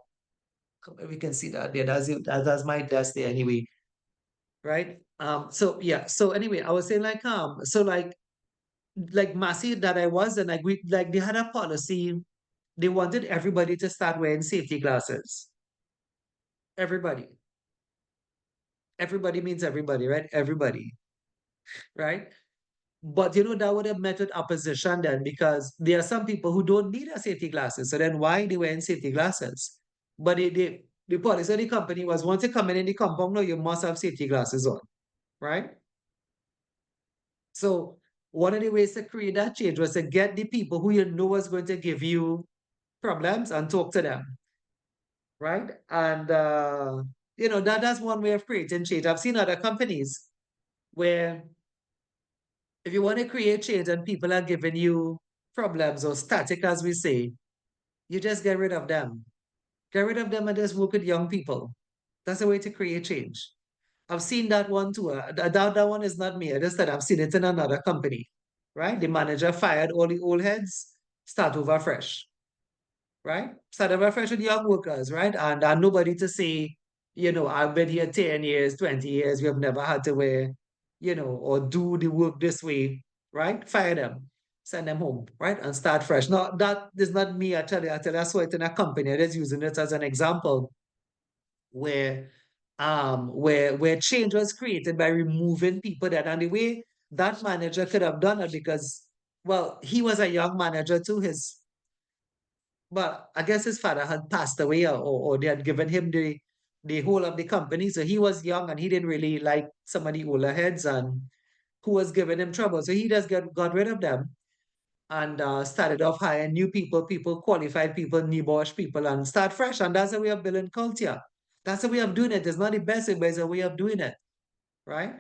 We can see that there. That's my desk there anyway, right? So yeah. So anyway, I was saying so like Massey that I was, and like we like they had a policy. They wanted everybody to start wearing safety glasses. Everybody. Everybody means everybody, right? Everybody, right? But that would have met with opposition then because there are some people who don't need a safety glasses. So then why they wearing safety glasses? But the policy of the company was once you come in the compound, no, you must have safety glasses on, right? So one of the ways to create that change was to get the people who you know was going to give you problems and talk to them, right? And that's one way of creating change. I've seen other companies where if you want to create change and people are giving you problems or static, as we say, you just get rid of them. Get rid of them and just work with young people. That's a way to create change. I've seen that one too. That one is not me. I just said I've seen it in another company, right? The manager fired all the old heads, start over fresh, right? Start over fresh with young workers, right? And nobody to say, I've been here 10 years, 20 years, we have never had to wear, or do the work this way, right? Fire them, send them home, right? And start fresh. Now, that is not me, I tell you, I saw it in a company. I'm just using it as an example where where change was created by removing people that and the way that manager could have done it because well, he was a young manager too. But I guess his father had passed away or they had given him the whole of the company. So he was young and he didn't really like some of the older heads and who was giving him trouble. So he just got rid of them and started off hiring new people, qualified people, Nibosh people, and start fresh. And that's a way of building culture. That's a way of doing it. It's not the best way, but it's a way of doing it, right?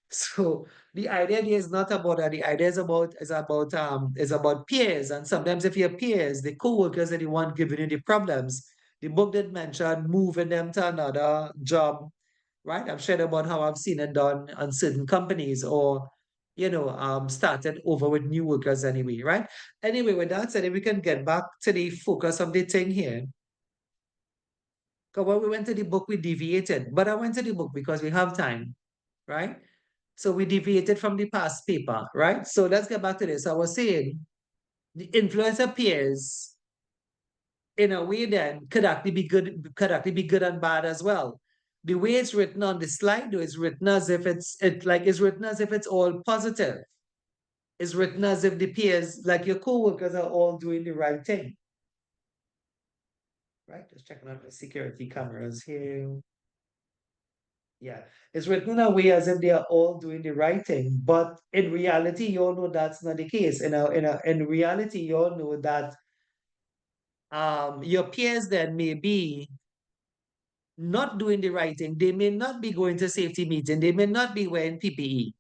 So the idea here is not about that. The idea is about peers. And sometimes if your peers, the co-workers that you want giving you the problems, the book did mention moving them to another job, right? I've shared about how I've seen it done on certain companies or started over with new workers anyway, right? Anyway, with that said, if we can get back to the focus of the thing here. Because when we went to the book, we deviated. But I went to the book because we have time, right? So we deviated from the past paper, right? So let's get back to this. I was saying the influencer peers, in a way, then could actually be good and bad as well. The way it's written on the slide, though, is written as if it's written as if it's all positive. It's written as if the peers, like your co-workers, are all doing the right thing. Right? Just checking out the security cameras here. Yeah, it's written in a way as if they are all doing the right thing, but in reality, you all know that's not the case. In reality, you all know that your peers then may be not doing the right thing. They may not be going to safety meeting. They may not be wearing PPE,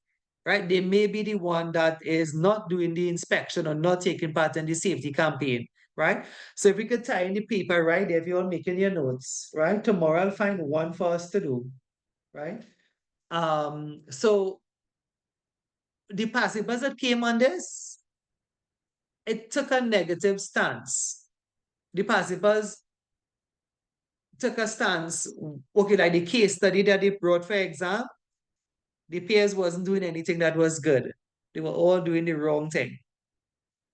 right? They may be the one that is not doing the inspection or not taking part in the safety campaign, right? So if we could tie in the paper right there, if you're making your notes, right? Tomorrow I'll find one for us to do, right? So the participants that came on this, it took a negative stance. The participants took a stance, okay, like the case study that they brought for exam, the peers wasn't doing anything that was good. They were all doing the wrong thing,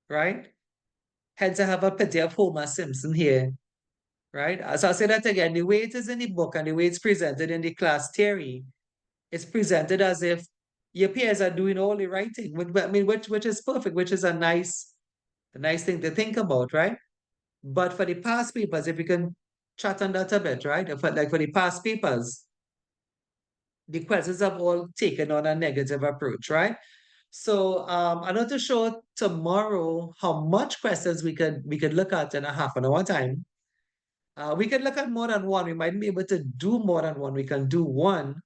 right? Hence, I have a picture of Homer Simpson here, right? As I'll say that again, the way it is in the book and the way it's presented in the class theory, it's presented as if your peers are doing all the right thing. I mean, which is perfect, which is a nice thing to think about, right? But for the past papers, if you can chat on that a bit, right? Like for the past papers, the questions have all taken on a negative approach, right? So I'm not too sure tomorrow how much questions we could look at in a half an hour time. We can look at more than one. We might be able to do more than one. We can do one,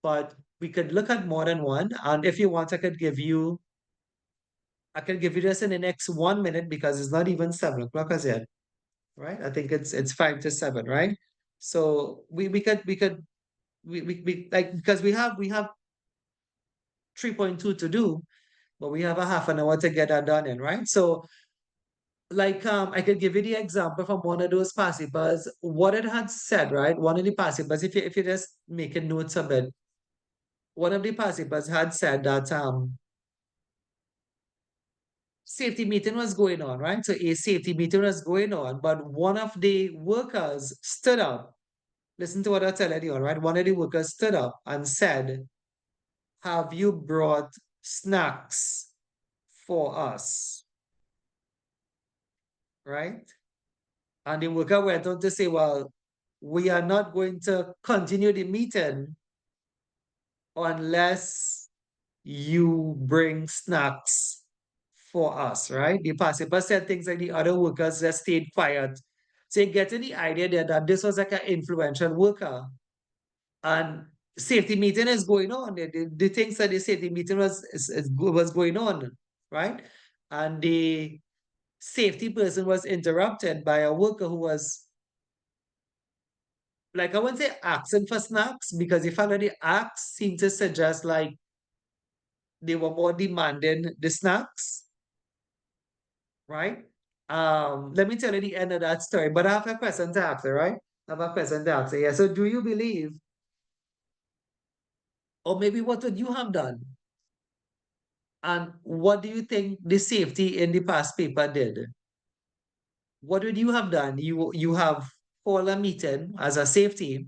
but we could look at more than one. And if you want, I can give you this in the next 1 minute because it's not even 7 o'clock as yet, right? I think it's 5 to 7, right? So we like because we have 3.2 to do, but we have a half an hour to get that done in, right? So like I could give you the example from one of those past papers, what it had said, right? One of the past papers, if you just make a notes of it, one of the past papers had said that safety meeting was going on, right? So a safety meeting was going on, but one of the workers stood up. Listen to what I tell you, all right? One of the workers stood up and said, "Have you brought snacks for us?" Right? And the worker went on to say, "Well, we are not going to continue the meeting unless you bring snacks for us," right? The participa said things like the other workers just stayed quiet. So you getting the idea there that this was like an influential worker. And safety meeting is going on. The things that the safety meeting was going on, right? And the safety person was interrupted by a worker who was, like, I wouldn't say asking for snacks, because if already asked seemed to suggest like they were more demanding the snacks, right? Let me tell you the end of that story, but I have a question to ask her, right? I have a question to ask her. Yeah. So do you believe, or maybe what would you have done? And what do you think the safety in the past paper did? What would you have done? You have called a meeting as a safety.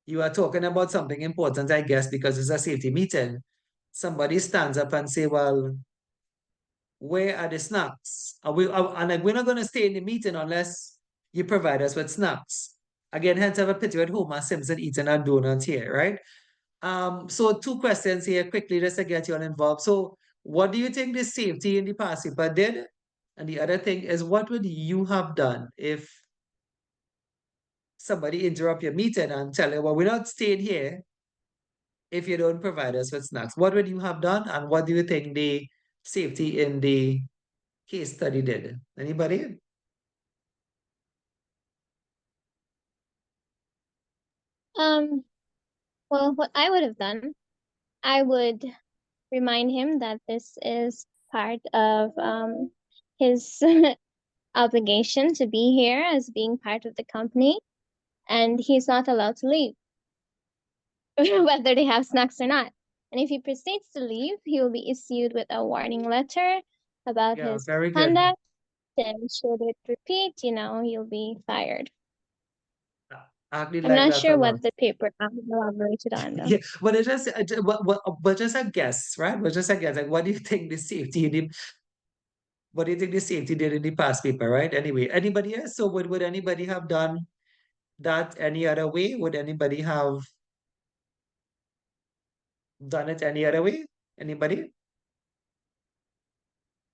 You are talking about something important, I guess, because it's a safety meeting. Somebody stands up and say, "Well, where are the snacks? And like, we're not going to stay in the meeting unless you provide us with snacks." Again, hence I have a picture at Homer Simpson eating a donut here, right? So two questions here quickly just to get you all involved. So what do you think the safety in the past paper did? And the other thing is, what would you have done if somebody interrupt your meeting and tell you, "Well, we're not staying here if you don't provide us with snacks"? What would you have done? And what do you think the safety in the case study did? Anybody? Um, well, what I would have done, I would remind him that this is part of his obligation to be here as being part of the company, and he's not allowed to leave, whether they have snacks or not. And if he proceeds to leave, he will be issued with a warning letter about Yeah, his very good. conduct. And should it repeat, he'll be fired. I actually I'm like not that a sure lot. what the paper elaborated on, though. Yeah, but it's just, but just a guess, right? But just a guess. Like, what do you think the safety in the, what do you think the safety did in the past paper, right? Anyway, anybody else? So would anybody have done that any other way? Would anybody have done it any other way? Anybody?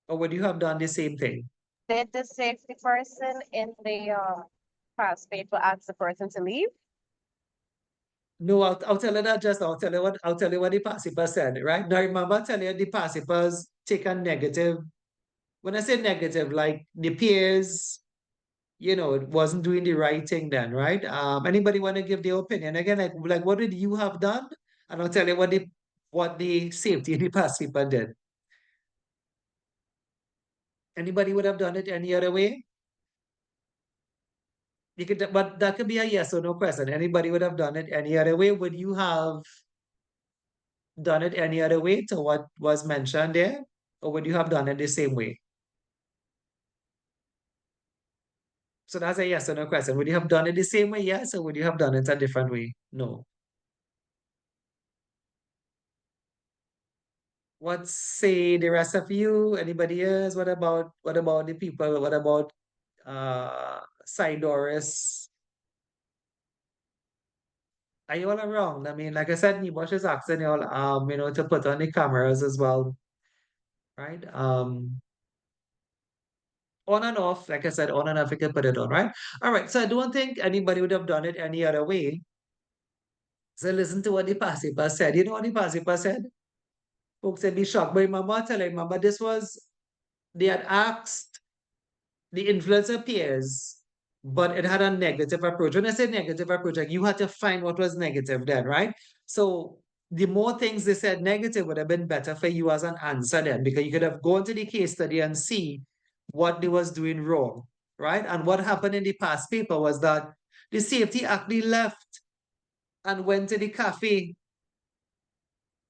Or would you have done the same thing? Did the safety person in the past paper ask the person to leave? No, I'll tell you that just I'll tell you what the pacifier said, right? Now remember I tell you the pacifiers take a negative. When I say negative, like the peers, it wasn't doing the right thing then, right? Anybody want to give their opinion? Again, like what did you have done? And I'll tell you what the safety in the pacifier did. Anybody would have done it any other way? But that could be a yes or no question. Anybody would have done it any other way? Would you have done it any other way to what was mentioned there? Or would you have done it the same way? So that's a yes or no question. Would you have done it the same way? Yes, or would you have done it a different way? No. What say the rest of you? Anybody else? What about the people? What about Doris? you all around? I mean, like I said, Nibosh is asking you all, to put on the cameras as well, right? On and off, like I said, on and off, you can put it on, right? All right, so I don't think anybody would have done it any other way. So listen to what the Pasipa said. You know what the Pasipa said? Folks would be shocked. But remember, this was, they had asked the influencer peers, but it had a negative approach. When I say negative approach, like you had to find what was negative then, right? So the more things they said negative would have been better for you as an answer then, because you could have gone to the case study and see what they was doing wrong, right? And what happened in the past paper was that the safety actually left and went to the cafe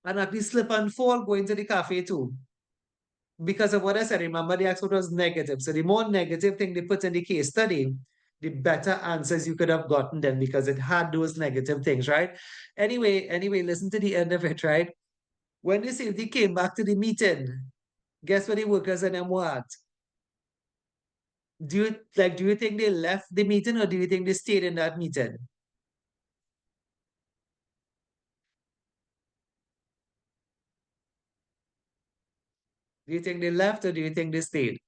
and actually slip and fall going to the cafe too. Because of what I said, remember the expert was negative. So the more negative thing they put in the case study, the better answers you could have gotten then because it had those negative things, right? Anyway, listen to the end of it, right? When the safety came back to the meeting, guess what the workers and them were at? Do you think they left the meeting or do you think they stayed in that meeting? Do you think they left or do you think they stayed?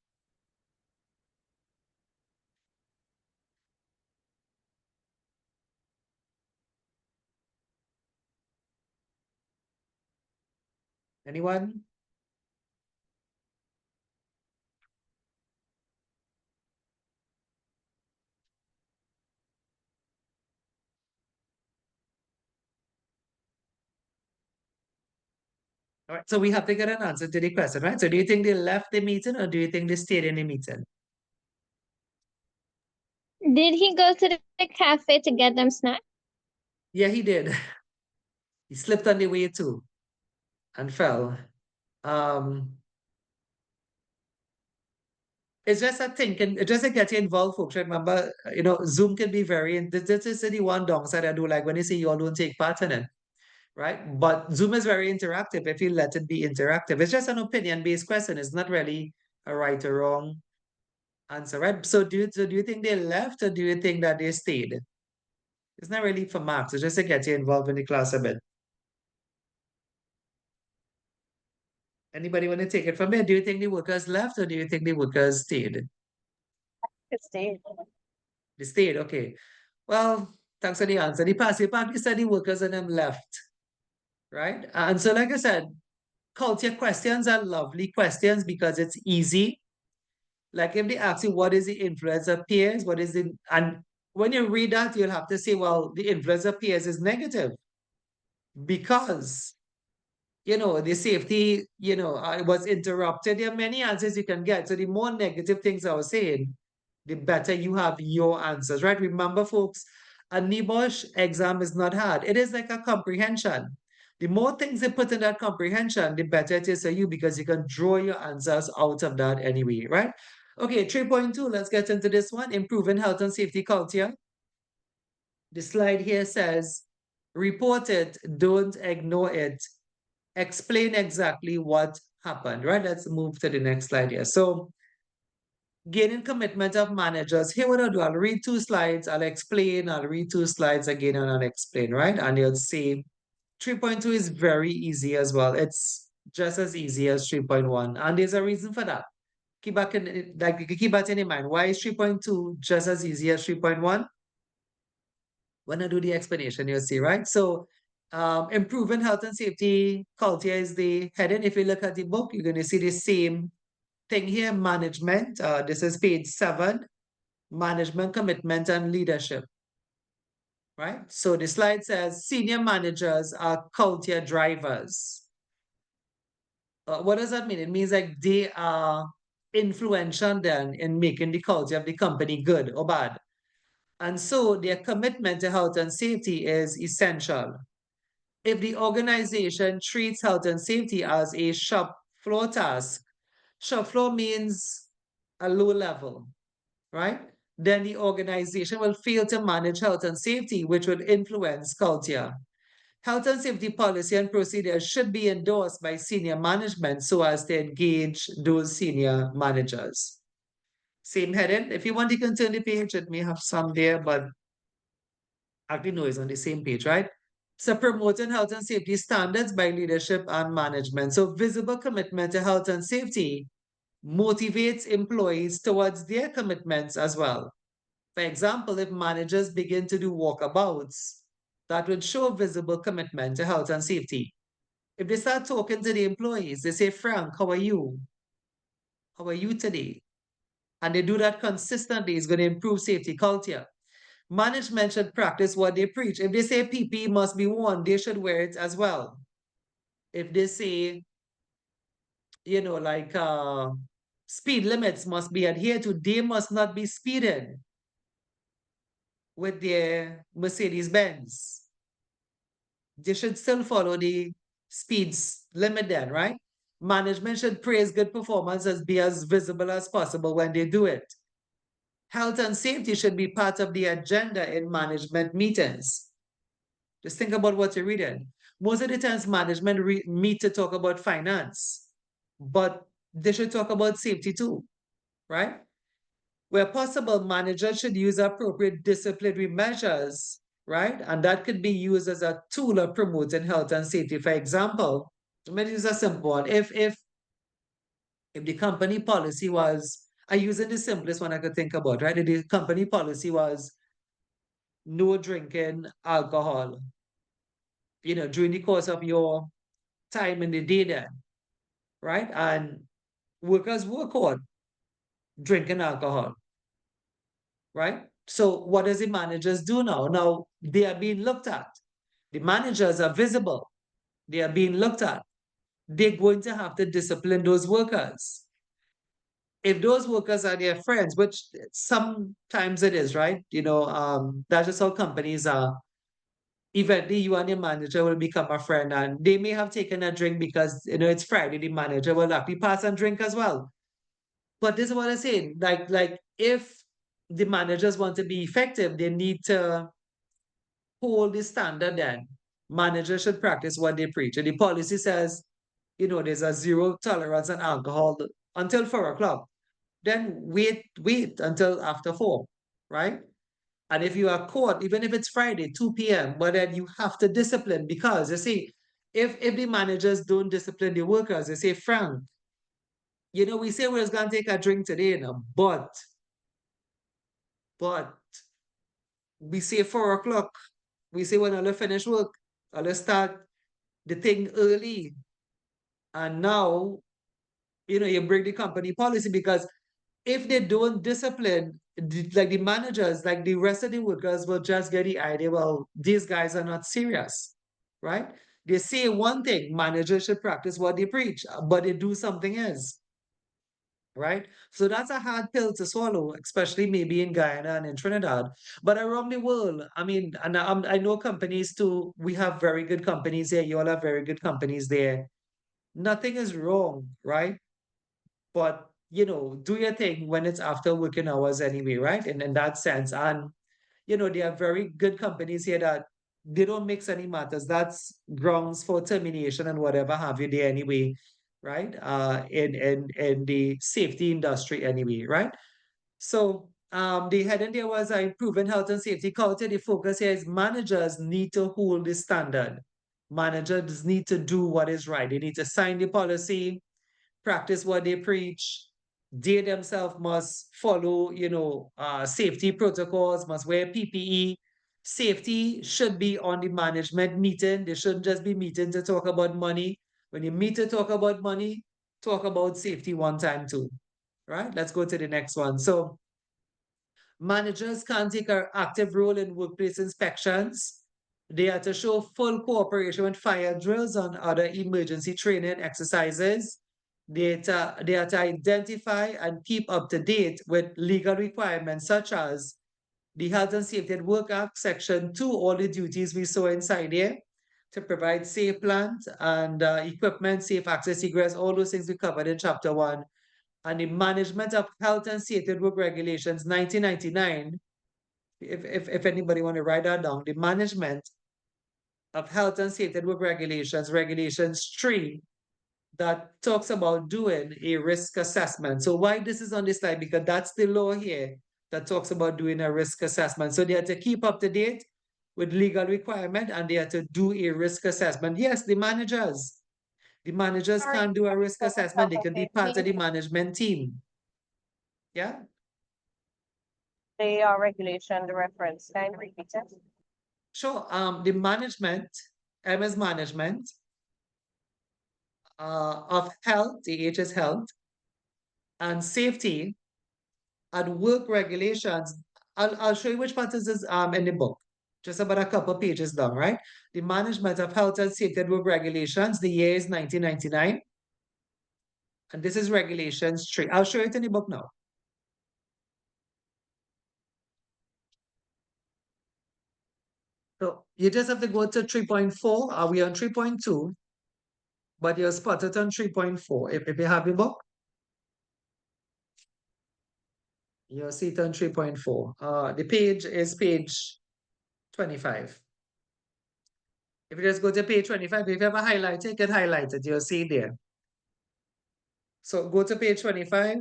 Anyone? All right, so we have to get an answer to the question, right? So do you think they left the meeting or do you think they stayed in the meeting? Did he go to the cafe to get them snacks? Yeah, he did. He slipped on the way too and fell. Um, it's just a thinking, it's just to get you involved, folks. Remember, Zoom can be very, this is the one downside I do like when you say you all don't take part in it, right? But Zoom is very interactive if you let it be interactive. It's just an opinion-based question. It's not really a right or wrong answer, right? So do you think they left or do you think that they stayed? It's not really for marks. It's just to get you involved in the class a bit. Anybody want to take it from here? Do you think the workers left or do you think the workers stayed? It's stayed. They stayed, okay. Well, thanks for the answer. The passive party said the workers and them left, right? And so, like I said, culture questions are lovely questions because it's easy. Like if they ask you what is the influencer peers, what is the, and when you read that, you'll have to say, well, the influencer peers is negative because the safety, was interrupted. There are many answers you can get. So the more negative things I was saying, the better you have your answers, right? Remember, folks, a NIBOSH exam is not hard. It is like a comprehension. The more things they put in that comprehension, the better it is for you because you can draw your answers out of that anyway, right? Okay, 3.2, let's get into this one. Improving health and safety culture. The slide here says, report it, don't ignore it. Explain exactly what happened, right? Let's move to the next slide here. So gaining commitment of managers. Here what I'll do, I'll read two slides, I'll explain, I'll read two slides again and I'll explain, right? And you'll see 3.2 is very easy as well. It's just as easy as 3.1. And there's a reason for that. Keep that in mind. Why is 3.2 just as easy as 3.1? When I do the explanation, you'll see, right? So improving health and safety culture is the heading. If you look at the book, you're going to see the same thing here, management. This is page 7, management, commitment, and leadership, right? So the slide says senior managers are culture drivers. What does that mean? It means like they are influential then in making the culture of the company good or bad. And so their commitment to health and safety is essential. If the organization treats health and safety as a shop floor task, shop floor means a low level, right? Then the organization will fail to manage health and safety, which will influence culture. Health and safety policy and procedures should be endorsed by senior management so as to engage those senior managers. Same heading. If you want to turn the page, it may have some there, but actually no, it's on the same page, right? So promoting health and safety standards by leadership and management. So visible commitment to health and safety motivates employees towards their commitments as well. For example, if managers begin to do walkabouts, that would show visible commitment to health and safety. If they start talking to the employees, they say, Frank, how are you? How are you today? And they do that consistently, it's going to improve safety culture. Management should practice what they preach. If they say PPE must be worn, they should wear it as well. If they say, like speed limits must be adhered to, they must not be speeding with their Mercedes Benz. They should still follow the speeds limit then, right? Management should praise good performance as be as visible as possible when they do it. Health and safety should be part of the agenda in management meetings. Just think about what you're reading. Most of the times management meet to talk about finance, but they should talk about safety too, right? Where possible, managers should use appropriate disciplinary measures, right? And that could be used as a tool of promoting health and safety. For example, let me use a simple one. If the company policy was, I use it the simplest one I could think about, right? If the company policy was no drinking alcohol, during the course of your time in the day then, right? And workers work on drinking alcohol, right? So what does the managers do now? Now they are being looked at. The managers are visible. They are being looked at. They're going to have to discipline those workers. If those workers are their friends, which sometimes it is, right? That's just how companies are. Eventually, you and your manager will become a friend, and they may have taken a drink because it's Friday. The manager will actually pass and drink as well. But this is what I'm saying. Like if the managers want to be effective, they need to hold the standard then. Managers should practice what they preach. And the policy says, there's a zero tolerance on alcohol until 4 o'clock. Then wait until after 4, right? And if you are caught, even if it's Friday, 2 p.m., but then you have to discipline because you see, if the managers don't discipline the workers, they say, Frank, we say we're going to take a drink today, but we say 4 o'clock. We say when I'll finish work, I'll start the thing early. And now, you break the company policy because if they don't discipline, like the managers, like the rest of the workers will just get the idea, well, these guys are not serious, right? They say one thing, managers should practice what they preach, but they do something else, right? So that's a hard pill to swallow, especially maybe in Guyana and in Trinidad. But around the world, I mean, and I know companies too, we have very good companies here, you all have very good companies there. Nothing is wrong, right? But do your thing when it's after working hours anyway, right? And in that sense, and there are very good companies here that they don't mix any matters. That's grounds for termination and whatever have you there anyway, right? In the safety industry anyway, right? So the heading there was improving health and safety culture. The focus here is managers need to hold the standard. Managers need to do what is right. They need to sign the policy, practice what they preach. They themselves must follow, safety protocols, must wear PPE. Safety should be on the management meeting. They shouldn't just be meeting to talk about money. When you meet to talk about money, talk about safety one time too. Right? Let's go to the next one. So managers can take an active role in workplace inspections. They are to show full cooperation with fire drills and other emergency training exercises. They are to identify and keep up to date with legal requirements such as the Health and Safety at Work Act, Section 2, all the duties we saw inside there to provide safe plant and equipment, safe access, egress, all those things we covered in Chapter 1. And the Management of Health and Safety at Work Regulations, 1999, if anybody want to write that down, the Management of Health and Safety at Work Regulations, Regulations 3, that talks about doing a risk assessment. So why this is on this slide? Because that's the law here that talks about doing a risk assessment. So they have to keep up to date with legal requirement and they have to do a risk assessment. Yes, the managers. The managers Sorry, can't do a risk so assessment. They can be part of the the management team. Yeah. regulation, the reference, can you repeat it? Sure. The management, MS management of health, the HS health, and safety and work regulations. I'll show you which part is this in the book. Just about a couple pages down, right? The management of health and safety and work regulations, the year is 1999. And this is regulations 3. I'll show it in the book now. So you just have to go to 3.4. Are we on 3.2? But you're spotted on 3.4. If you have the book, you'll see it on 3.4. The page is page 25. If you just go to page 25, if you have a highlighter, you can highlight it. You'll see it there. So go to page 25.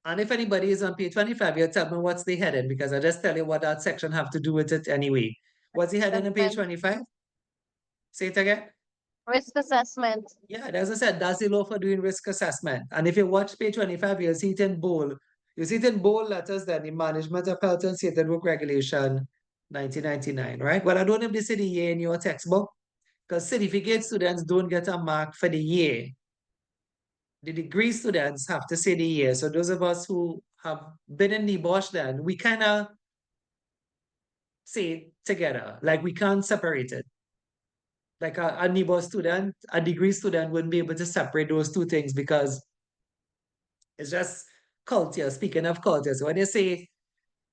And if anybody is on page 25, you'll tell me what's the heading because I just tell you what that section have to do with it anyway. What's the heading on page Assessment. 25? Say it again. Risk assessment. Yeah, as I said, that's the law for doing risk assessment. And if you watch page 25, you'll see it in bold. You see it in bold letters then the Management of Health and Safety and Work Regulation 1999, right? Well, I don't have the city year in your textbook because certificate students don't get a mark for the year. The degree students have to say the year. So those of us who have been in the Bosch then, we kind of say it together, like we can't separate it. Like a NIBO student, a degree student wouldn't be able to separate those two things because it's just culture. Speaking of culture, so when you say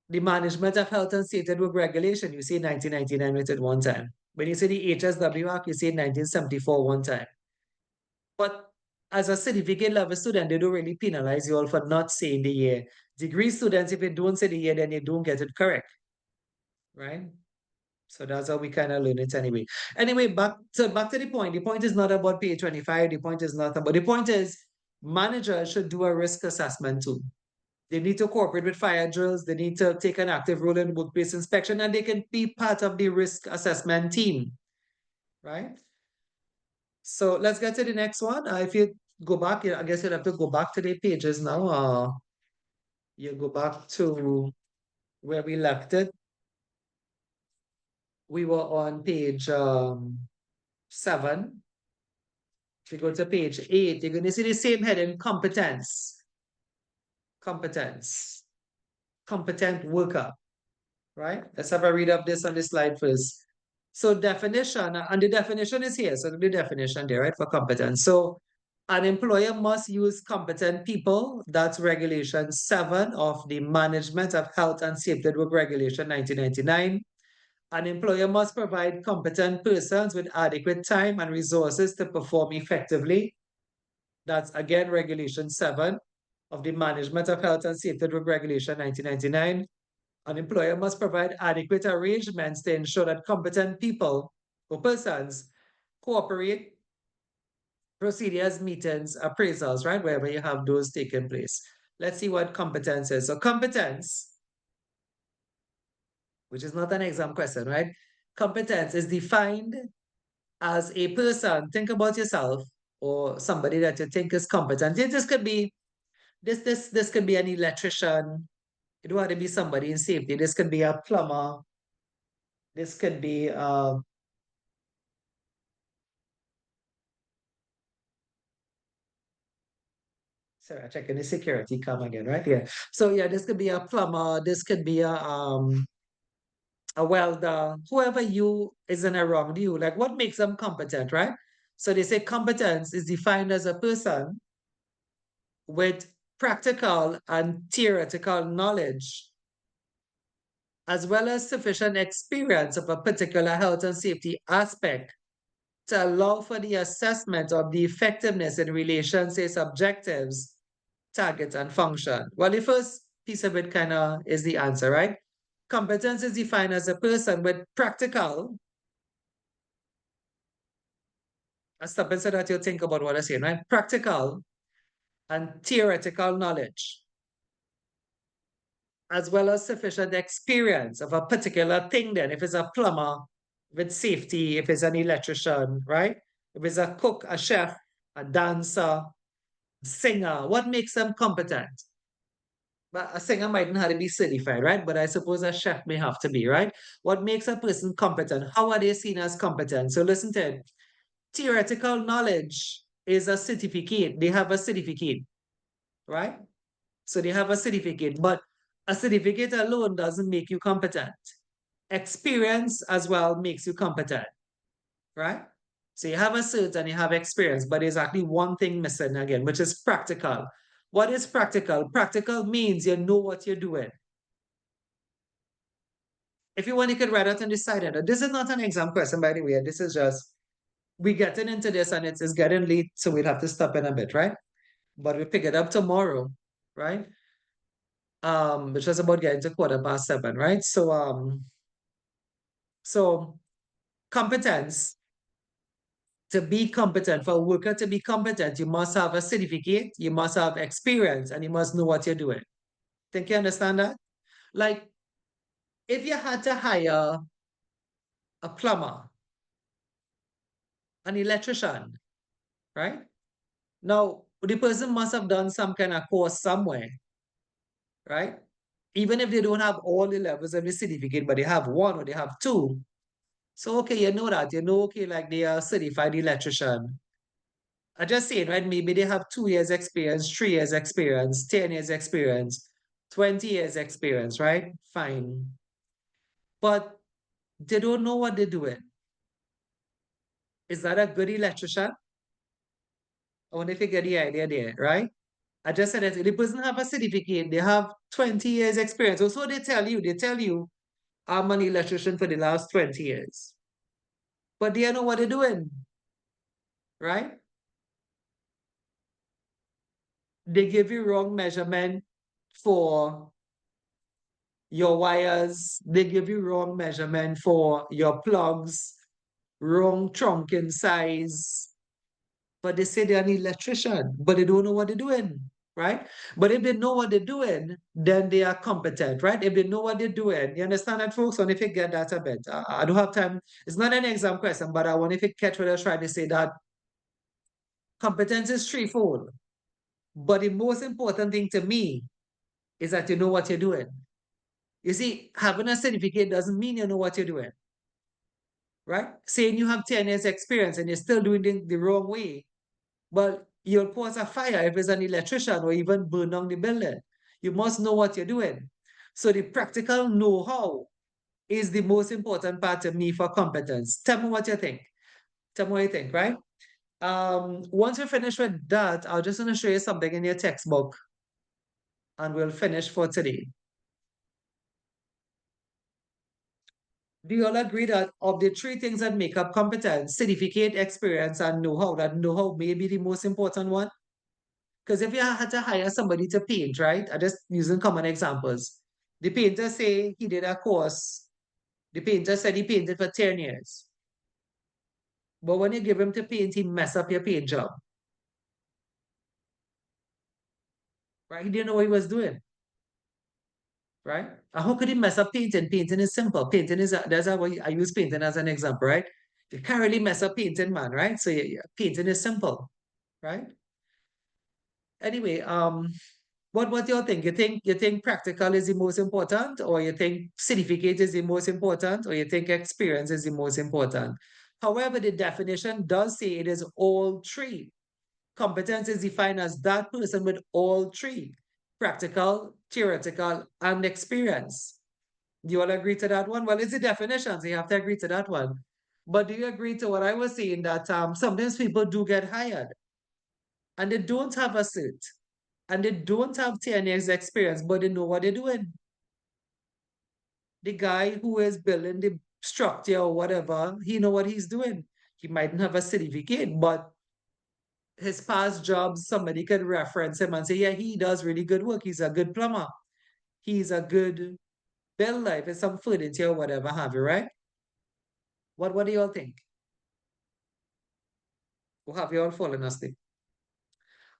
the Management of Health and Safety and Work Regulation, you say 1999 with it one time. When you say the HSW Act, you say 1974 one time. But as a certificate level student, they don't really penalize you all for not saying the year. Degree students, if you don't say the year, then you don't get it correct. Right? So that's how we kind of learn it anyway. Anyway, back to the point. The point is not about page 25. The point is not about the point is managers should do a risk assessment too. They need to cooperate with fire drills. They need to take an active role in workplace inspection, and they can be part of the risk assessment team. Right? So let's get to the next one. If you go back, I guess you'll have to go back to the pages now. You go back to where we left it. We were on page 7. If you go to page 8, you're going to see the same heading, competence. Competence. Competent worker. Right? Let's have a read of this on the slide first. So definition, and the definition is here. So the definition there, right, for competence. So an employer must use competent people. That's regulation 7 of the Management of Health and Safety at Work Regulation 1999. An employer must provide competent persons with adequate time and resources to perform effectively. That's again regulation 7 of the Management of Health and Safety at Work Regulation 1999. An employer must provide adequate arrangements to ensure that competent people or persons cooperate, procedures, meetings, appraisals, right? Wherever you have those taking place. Let's see what competence is. So competence, which is not an exam question, right? Competence is defined as a person. Think about yourself or somebody that you think is competent. This could be this could be an electrician. It don't have to be somebody in safety. This could be a plumber. This could be sorry, checking the security come again, right? Yeah. So yeah, this could be a plumber, this could be a welder, whoever you isn't around you, like what makes them competent, right? So they say competence is defined as a person with practical and theoretical knowledge, as well as sufficient experience of a particular health and safety aspect to allow for the assessment of the effectiveness in relation to its objectives, target, and function. Well, the first piece of it kind of is the answer, right? Competence is defined as a person with practical, I stop and so that you think about what I'm saying, right? Practical and theoretical knowledge, as well as sufficient experience of a particular thing then. If it's a plumber with safety, if it's an electrician, right? If it's a cook, a chef, a dancer, singer, what makes them competent? But a singer mightn't have to be certified, right? But I suppose a chef may have to be, right? What makes a person competent? How are they seen as competent? So listen to it. Theoretical knowledge is a certificate. They have a certificate, right? So they have a certificate, but a certificate alone doesn't make you competent. Experience as well makes you competent, right? So you have a cert and you have experience, but there's actually one thing missing again, which is practical. What is practical? Practical means you know what you're doing. If you want, you could write out and decide it. This is not an exam question, by the way. This is just, we're getting into this and it's getting late, so we'll have to stop in a bit, right? But we pick it up tomorrow, right? Which was about getting to 7:15, right? So competence, to be competent, for a worker to be competent, you must have a certificate, you must have experience, and you must know what you're doing. Think you understand that? Like, if you had to hire a plumber, an electrician, right? Now, the person must have done some kind of course somewhere, right? Even if they don't have all the levels of the certificate, but they have one or they have two. So, okay, you know that. You know, okay, like they are certified electrician. I just saying, right? Maybe they have 2 years experience, 3 years experience, 10 years experience, 20 years experience, right? Fine. But they don't know what they're doing. Is that a good electrician? I wonder if you get the idea there, right? I just said that the person have a certificate, they have 20 years experience. Also, they tell you, I'm an electrician for the last 20 years. But they don't know what they're doing, right? They give you wrong measurement for your wires, they give you wrong measurement for your plugs, wrong trunking size. But they say they're an electrician, but they don't know what they're doing, right? But if they know what they're doing, then they are competent, right? If they know what they're doing, you understand that, folks? And if you get that a bit, I don't have time. It's not an exam question, but I want if you catch what I was trying to say, that competence is threefold. But the most important thing to me is that you know what you're doing. You see, having a certificate doesn't mean you know what you're doing, right? Saying you have 10 years experience and you're still doing it the wrong way, but you'll cause a fire if it's an electrician or even burn down the building. You must know what you're doing. So the practical know-how is the most important part to me for competence. Tell me what you think. Tell me what you think, right? Once we finish with that, I'll just want to show you something in your textbook and we'll finish for today. Do you all agree that of the three things that make up competence, certificate, experience, and know-how, that know-how may be the most important one? Because if you had to hire somebody to paint, right? I'm just using common examples. The painter say he did a course. The painter said he painted for 10 years. But when you give him to paint, he mess up your paint job. Right? He didn't know what he was doing. Right? And how could he mess up painting? Painting is simple. Painting is, that's how I use painting as an example, right? You can't really mess up painting, man, right? So painting is simple, right? Anyway, what do you think? You think practical is the most important, or you think certificate is the most important, or you think experience is the most important? However, the definition does say it is all three. Competence is defined as that person with all three: practical, theoretical, and experience. Do you all agree to that one? Well, it's the definition, so you have to agree to that one. But do you agree to what I was saying, that sometimes people do get hired and they don't have a cert and they don't have 10 years experience, but they know what they're doing? The guy who is building the structure or whatever, he know what he's doing. He mightn't have a certificate, but his past jobs, somebody could reference him and say, yeah, he does really good work. He's a good plumber. He's a good builder. If it's some furniture or whatever have you, right? What do you all think? Or have you all fallen asleep?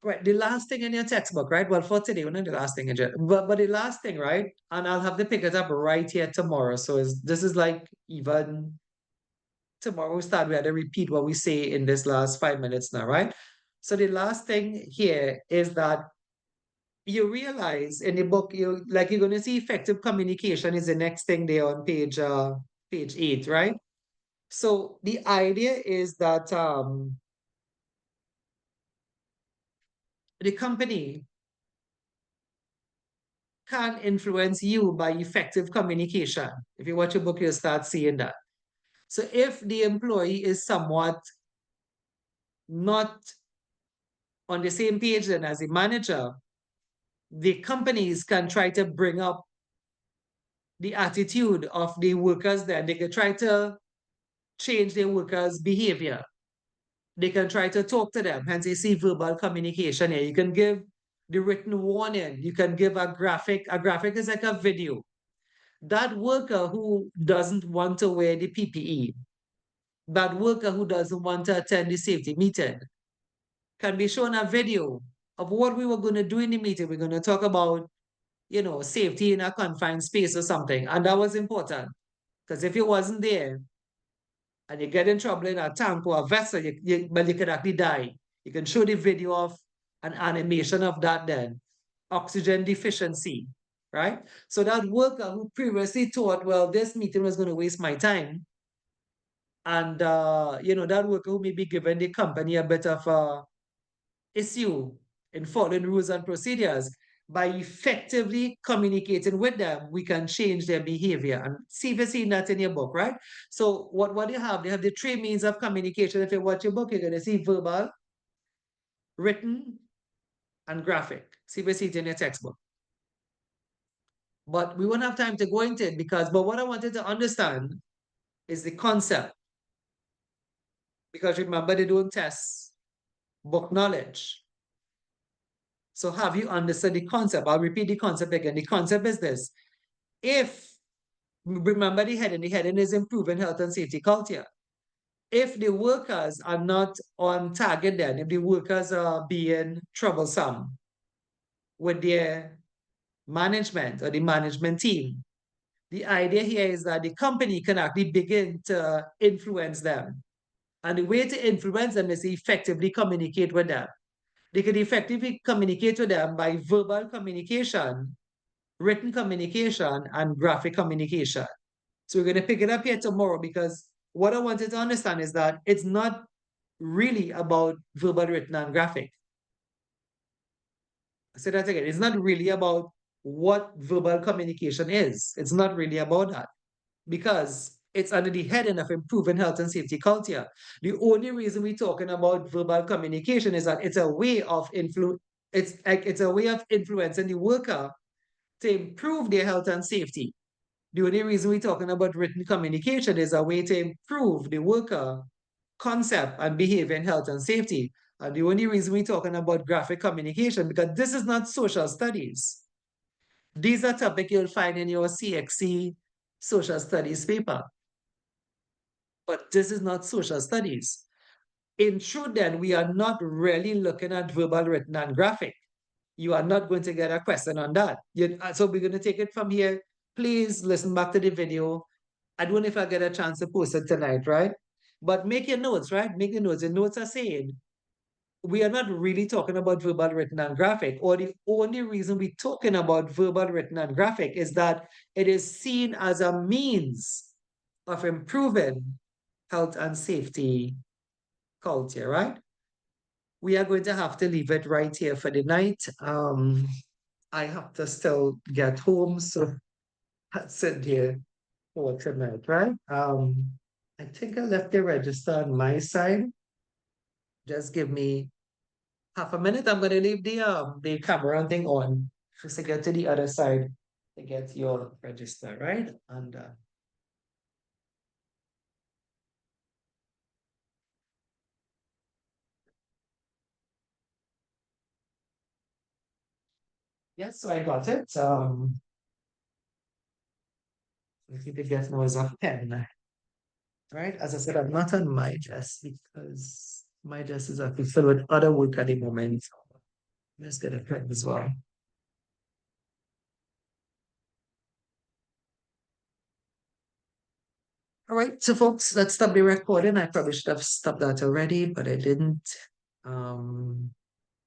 Right, the last thing in your textbook, right? Well, for today, well, not the last thing in but the last thing, right? And I'll have to pick it up right here tomorrow. So this is like even tomorrow we start, we had to repeat what we say in this last 5 minutes now, right? So the last thing here is that you realize in the book, you're gonna see effective communication is the next thing there on page 8, right? So the idea is that the company can influence you by effective communication. If you watch your book, you'll start seeing that. So if the employee is somewhat not on the same page then as the manager, the companies can try to bring up the attitude of the workers there. They can try to change their workers' behavior. They can try to talk to them. Hence, you see verbal communication here. You can give the written warning. You can give a graphic. A graphic is like a video. That worker who doesn't want to wear the PPE, that worker who doesn't want to attend the safety meeting, can be shown a video of what we were going to do in the meeting. We're going to talk about, safety in a confined space or something. And that was important. Because if you wasn't there and you get in trouble in a tank or a vessel, well, you could actually die. You can show the video of an animation of that then. Oxygen deficiency, right? So that worker who previously thought, well, this meeting was going to waste my time. And, that worker who may be giving the company a bit of issue in following rules and procedures, by effectively communicating with them, we can change their behavior. And see if you've seen that in your book, right? So what do you have? They have the three means of communication. If you watch your book, you're going to see verbal, written, and graphic. See if you see it in your textbook. But we won't have time to go into it but what I wanted to understand is the concept. Because remember, they don't test book knowledge. So have you understood the concept? I'll repeat the concept again. The concept is this. If, remember the heading is improving health and safety culture. If the workers are not on target then, if the workers are being troublesome with their management or the management team, the idea here is that the company can actually begin to influence them. And the way to influence them is to effectively communicate with them. They can effectively communicate with them by verbal communication, written communication, and graphic communication. So we're going to pick it up here tomorrow because what I wanted to understand is that it's not really about verbal, written, and graphic. I say that again. It's not really about what verbal communication is. It's not really about that because it's under the heading of improving health and safety culture. The only reason we're talking about verbal communication is that it's a way of it's a way of influencing the worker to improve their health and safety. The only reason we're talking about written communication is a way to improve the worker concept and behavior in health and safety. And the only reason we're talking about graphic communication, because this is not social studies. These are topics you'll find in your CXC social studies paper. But this is not social studies. In truth, then, we are not really looking at verbal, written, and graphic. You are not going to get a question on that. So we're going to take it from here. Please listen back to the video. I don't know if I get a chance to post it tonight, right? But make your notes, right? Make your notes. The notes are saying we are not really talking about verbal, written, and graphic, or the only reason we're talking about verbal, written, and graphic is that it is seen as a means of improving health and safety culture, right? We are going to have to leave it right here for the night. I have to still get home, so that's it here for tonight, right? I think I left the register on my side. Just give me half a minute. I'm gonna leave the camera thing on just to get to the other side to get your register, right? And yes, so I got it. I think the get now is a pen, right? As I said, I'm not on my desk because my desk is actually filled with other work at the moment. Let's get a pen as well. All right, so folks, let's stop the recording. I probably should have stopped that already, but I didn't.